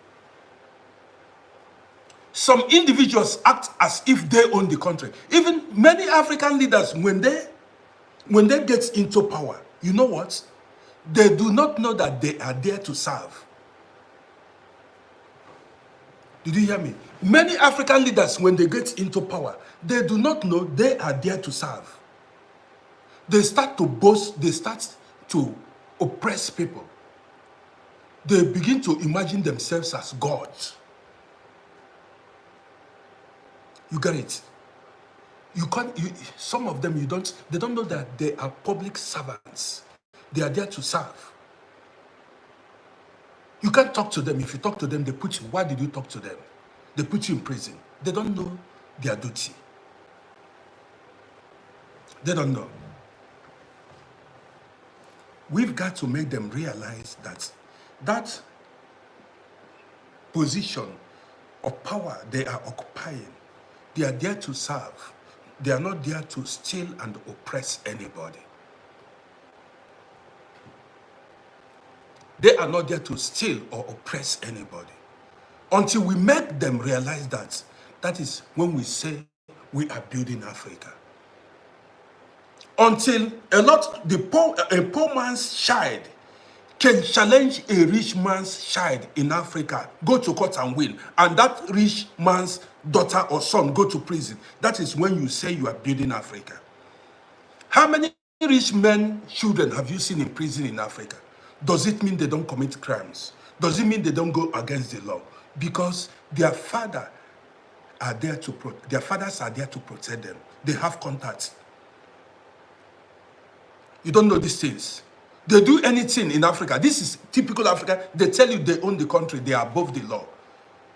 Some individuals act as if they own the country. Even many African leaders, when they get into power, you know what? They do not know that they are there to serve. Did you hear me? Many African leaders, when they get into power, they do not know they are there to serve. They start to boast, they start to oppress people. They begin to imagine themselves as gods. You get it? Some of them, they don't know that they are public servants. They are there to serve. You can't talk to them. If you talk to them, they put you. Why did you talk to them? They put you in prison. They don't know their duty. They don't know. We've got to make them realize that position of power they are occupying, they are there to serve. They are not there to steal and oppress anybody. They are not there to steal or oppress anybody. Until we make them realize that, that is when we say we are building Africa. Until a poor man's child can challenge a rich man's child in Africa, go to court and win, and that rich man's daughter or son go to prison, that is when you say you are building Africa. How many rich men, children have you seen in prison in Africa? Does it mean they don't commit crimes? Does it mean they don't go against the law? Because their fathers are there to protect them. They have contacts. You don't know these things. They do anything in Africa. This is typical Africa. They tell you they own the country. They are above the law.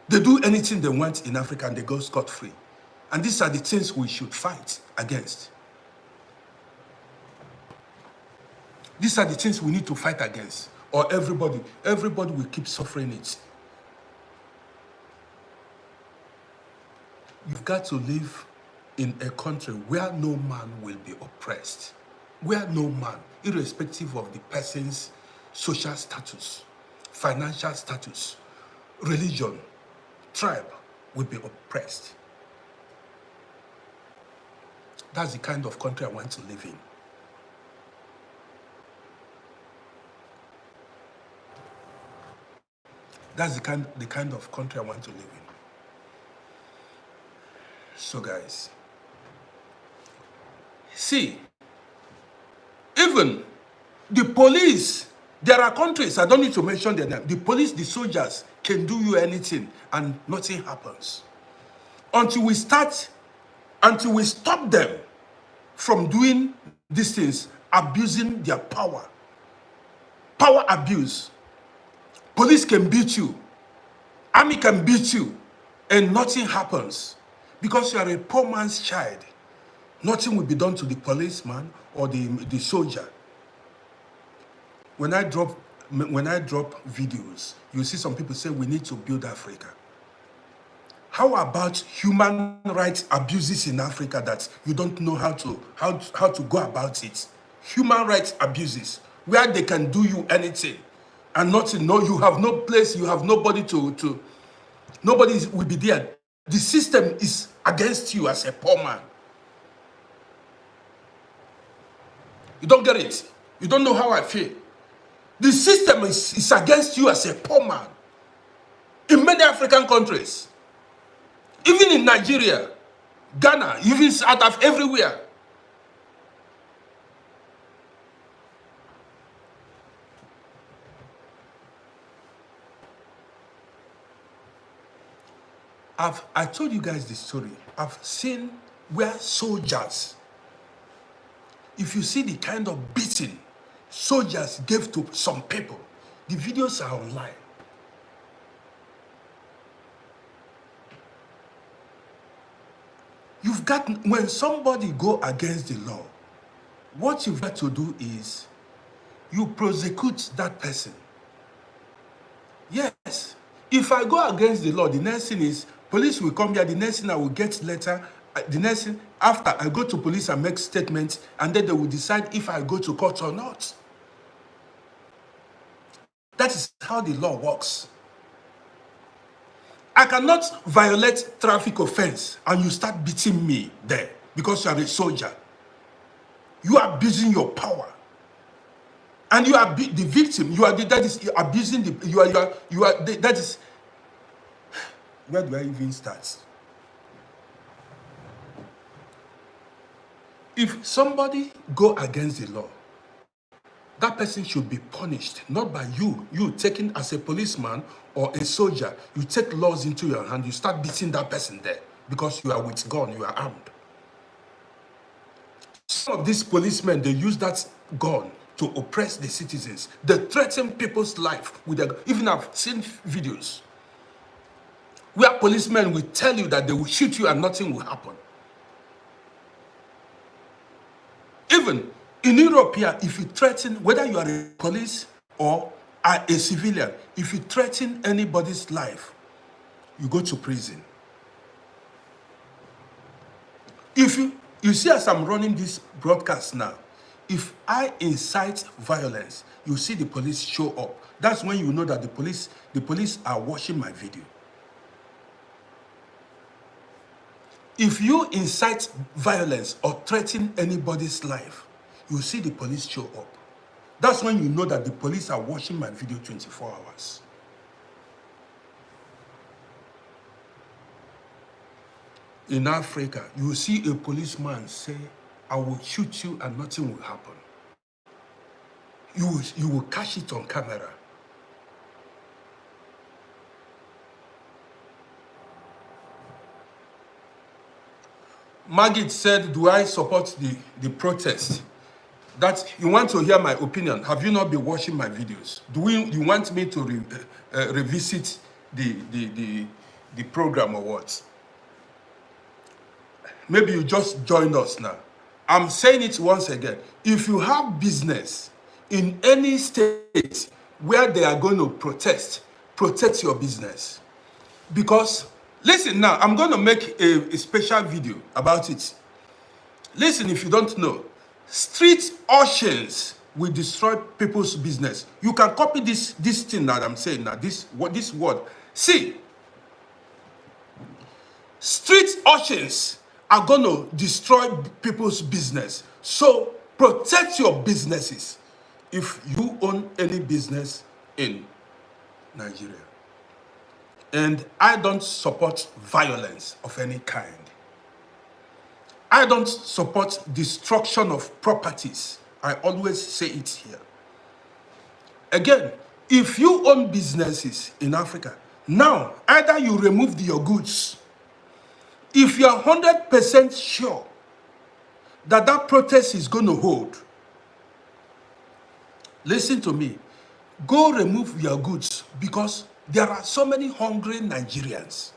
They do anything they want in Africa and they go scot-free. And these are the things we should fight against. These are the things we need to fight against. Or everybody will keep suffering it. You've got to live in a country where no man will be oppressed. Where no man, irrespective of the person's social status, financial status, religion, tribe, will be oppressed. That's the kind of country I want to live in. That's the kind of country I want to live in. So guys, see, even the police, there are countries, I don't need to mention their name, the police, the soldiers can do you anything and nothing happens. Until we stop them from doing these things, abusing their power. Power abuse. Police can beat you. Army can beat you. And nothing happens. Because you are a poor man's child. Nothing will be done to the policeman or the soldier. When I drop videos, you see some people say we need to build Africa. How about human rights abuses in Africa that you don't know how to go about it? Human rights abuses where they can do you anything and nothing. No, you have no place. You have nobody nobody will be there. The system is against you as a poor man. You don't get it. You don't know how I feel. The system is against you as a poor man. In many African countries, even in Nigeria, Ghana, even out of everywhere. I told you guys the story. I've seen where soldiers, if you see the kind of beating soldiers gave to some people, the videos are online. You've got, when somebody go against the law, what you've got to do is you prosecute that person. Yes. If I go against the law, the next thing is police will come here. The next thing I will get letter. The next thing, after I go to police and make statements, and then they will decide if I go to court or not. That is how the law works. I cannot violate traffic offense and you start beating me there because you are a soldier. You are abusing your power. And you are the victim. You are that is abusing the that is. Where do I even start? If somebody go against the law, that person should be punished, not by you. You taking as a policeman or a soldier, you take laws into your hand, you start beating that person there because you are with gun, you are armed. Some of these policemen, they use that gun to oppress the citizens. They threaten people's life with their, even I've seen videos where policemen will tell you that they will shoot you and nothing will happen. Even in Europe here, if you threaten, whether you are a police or a civilian, if you threaten anybody's life, you go to prison. If you see, as I'm running this broadcast now, if I incite violence, you see the police show up. That's when you know that the police are watching my video. If you incite violence or threaten anybody's life, you see the police show up. That's when you know that the police are watching my video 24 hours. In Africa, you see a policeman say, I will shoot you and nothing will happen. You will catch it on camera. Maggie said, do I support the protest? That you want to hear my opinion. Have you not been watching my videos? You want me to revisit the program or what? Maybe you just joined us now. I'm saying it once again. If you have business in any state where they are going to protest, protect your business. Because, listen now, I'm going to make a special video about it. Listen, if you don't know, street auctions will destroy people's business. You can copy this thing that I'm saying now, this word. See, street auctions are going to destroy people's business. So protect your businesses if you own any business in Nigeria. And I don't support violence of any kind. I don't support destruction of properties. I always say it here. Again, if you own businesses in Africa, now either you remove your goods. If you are 100% sure that that protest is going to hold, listen to me, go remove your goods, because there are so many hungry Nigerians.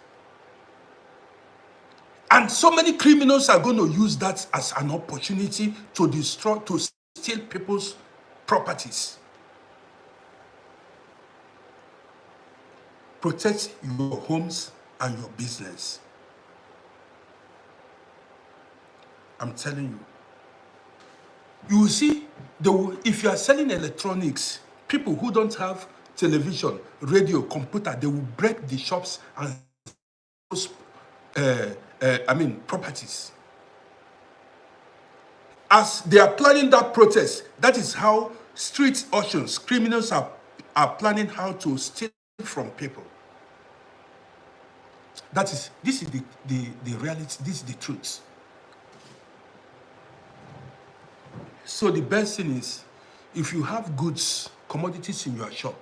And so many criminals are going to use that as an opportunity to destroy, to steal people's properties. Protect your homes and your business. I'm telling you. You will see, if you are selling electronics, people who don't have television, radio, computer, they will break the shops and properties. As they are planning that protest, that is how street auctions, criminals are planning how to steal from people. This is the reality, this is the truth. So the best thing is, if you have goods, commodities in your shop,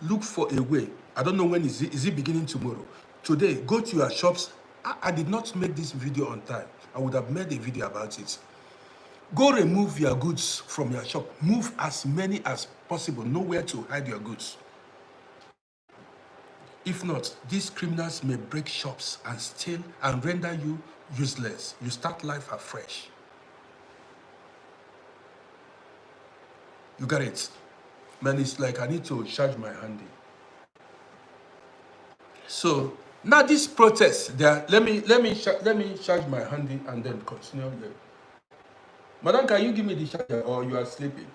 look for a way. I don't know when is it beginning tomorrow? Today, go to your shops. I did not make this video on time. I would have made a video about it. Go remove your goods from your shop. Move as many as possible. Know where to hide your goods. If not, these criminals may break shops and steal and render you useless. You start life afresh. You got it? Man, it's like I need to charge my handy. So now this protest, let me charge my handy and then continue there. Madam, can you give me the charger, or you are sleeping?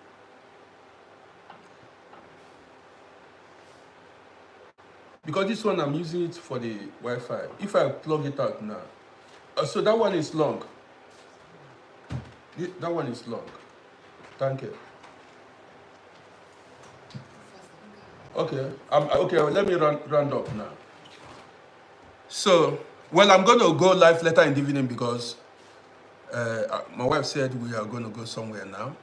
Because this one I'm using it for the Wi-Fi. If I plug it out now, so that one is long. That one is long. Thank you. Okay, okay. Let me round up now. So, well, I'm going to go live later in the evening because my wife said we are going to go somewhere now.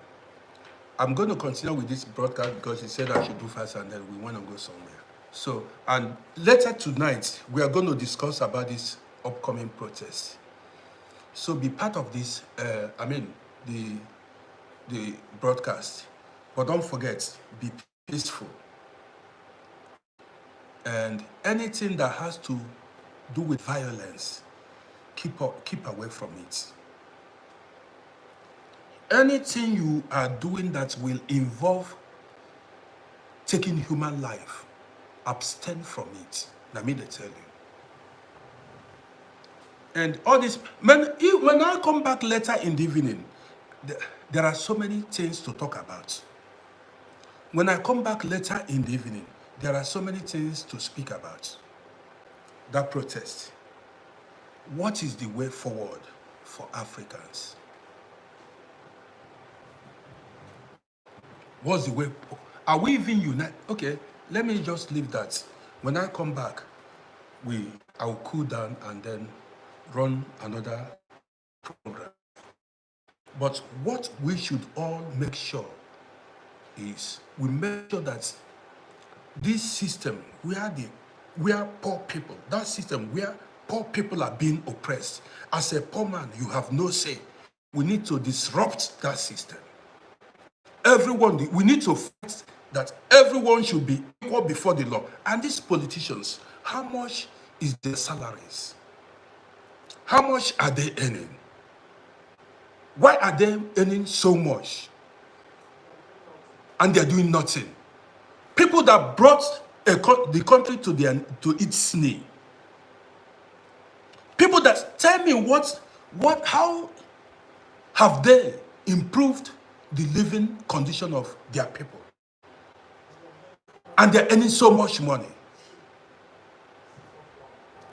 I'm going to continue with this broadcast because she said I should do fast and then we want to go somewhere. So, and later tonight, we are going to discuss about this upcoming protest. So be part of this, the broadcast. But don't forget, be peaceful. And anything that has to do with violence, keep away from it. Anything you are doing that will involve taking human life, abstain from it. Let me tell you. And all this, when I come back later in the evening, there are so many things to talk about. When I come back later in the evening, there are so many things to speak about. That protest. What is the way forward for Africans? What's the way? Are we even united? Okay, let me just leave that. When I come back, I will cool down and then run another program. But what we should all make sure is we make sure that this system where poor people, that system where poor people are being oppressed, as a poor man, you have no say. We need to disrupt that system. We need to fight that everyone should be equal before the law. And these politicians, how much is their salaries? How much are they earning? Why are they earning so much? And they're doing nothing. People that brought the country to its knee. People that tell me how have they improved the living condition of their people? And they're earning so much money.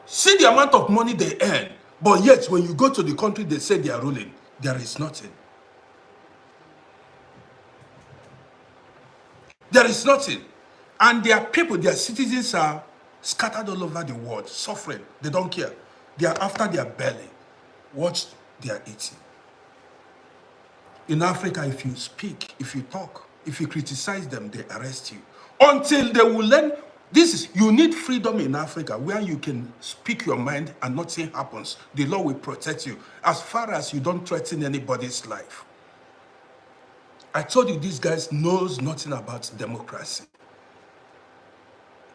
See the amount of money they earn, but yet when you go to the country they say they are ruling, there is nothing. There is nothing. And their people, their citizens are scattered all over the world, suffering. They don't care. They are after their belly. What they are eating. In Africa, if you speak, if you talk, if you criticize them, they arrest you. Until they will learn, you need freedom in Africa where you can speak your mind and nothing happens. The law will protect you as far as you don't threaten anybody's life. I told you these guys knows nothing about democracy.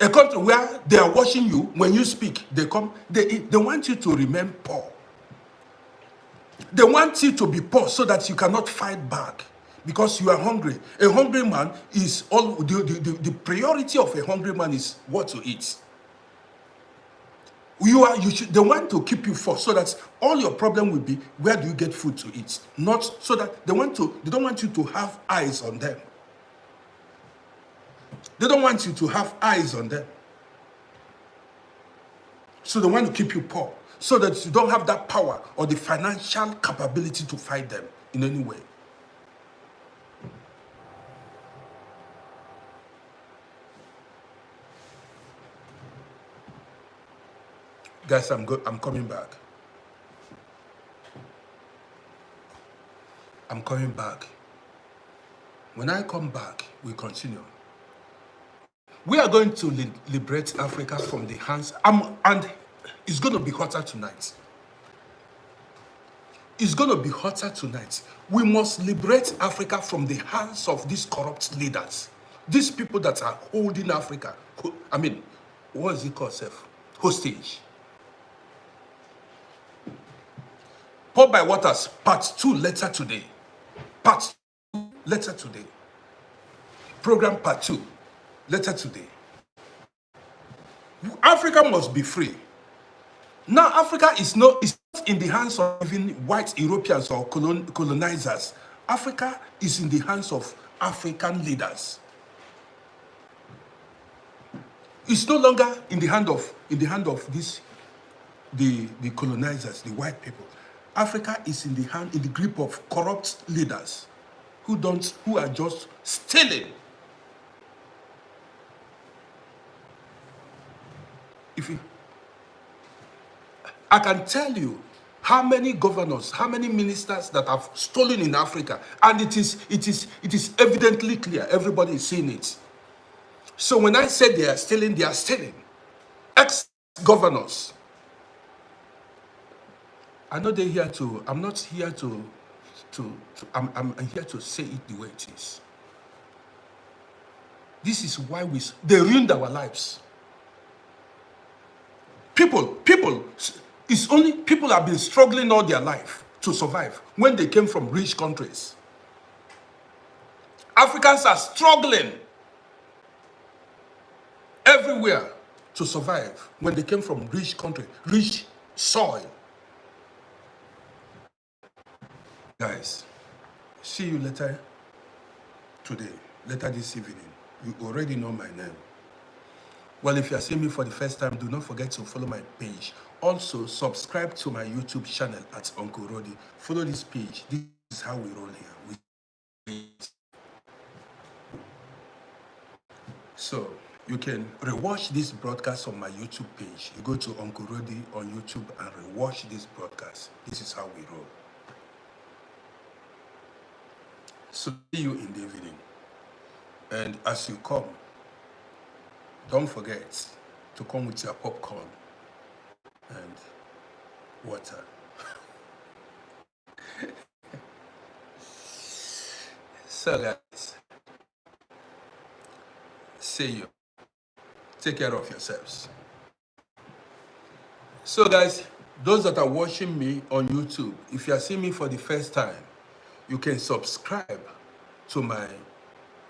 A country where they are watching you when you speak, they want you to remain poor. They want you to be poor so that you cannot fight back because you are hungry. A hungry man is all the priority of a hungry man is what to eat. They want to keep you poor so that all your problem will be where do you get food to eat, not so that they don't want you to have eyes on them. They don't want you to have eyes on them. So they want to keep you poor so that you don't have that power or the financial capability to fight them in any way. Guys, I'm coming back. I'm coming back. When I come back, we continue. We are going to liberate Africa from the hands, and it's going to be hotter tonight. It's going to be hotter tonight. We must liberate Africa from the hands of these corrupt leaders. These people that are holding Africa, I mean, what is it called, Seth? Hostage. Paul by Waters, part 2, later today. Part 2, later today. Program part 2, later today. Africa must be free. Now Africa is not in the hands of even white Europeans or colonizers. Africa is in the hands of African leaders. It's no longer in the hand of the colonizers, the white people. Africa is in the grip of corrupt leaders who are just stealing. I can tell you how many governors, how many ministers that have stolen in Africa, and it is evidently clear. Everybody is seeing it. So when I say they are stealing, they are stealing. Ex-governors. I know they're here to. I'm not here to. I'm here to say it the way it is. This is why they ruined our lives. People have been struggling all their life to survive when they came from rich countries. Africans are struggling everywhere to survive when they came from rich country, rich soil. Guys, see you later today, later this evening. You already know my name. Well, if you are seeing me for the first time, do not forget to follow my page. Also, subscribe to my YouTube channel at Uncle RODDY. Follow this page. This is how we roll here. So, you can rewatch this broadcast on my YouTube page. You go to Uncle RODDY on YouTube and rewatch this broadcast. This is how we roll. So, see you in the evening. And as you come, don't forget to come with your popcorn and water. So guys, see you. Take care of yourselves. So guys, those that are watching me on YouTube, if you are seeing me for the first time, you can subscribe to my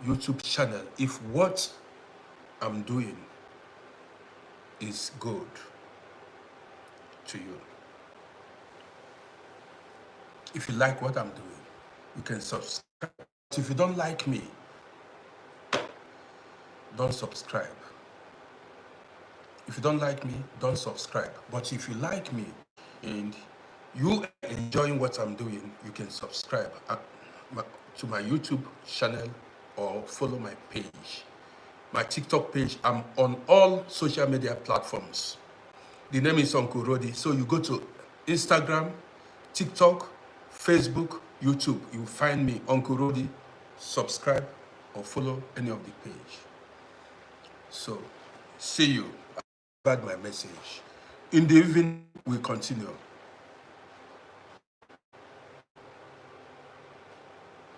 YouTube channel if what I'm doing is good to you. If you like what I'm doing, you can subscribe. If you don't like me, don't subscribe. If you don't like me, don't subscribe. But if you like me and you enjoying what I'm doing, you can subscribe to my YouTube channel or follow my page. my TikTok page. I'm on all social media platforms. The name is Uncle RODDY. So you go to Instagram, TikTok, Facebook, YouTube. You will find me, Uncle RODDY. Subscribe or follow any of the page. So, see you. I've had my message. In the evening, we continue.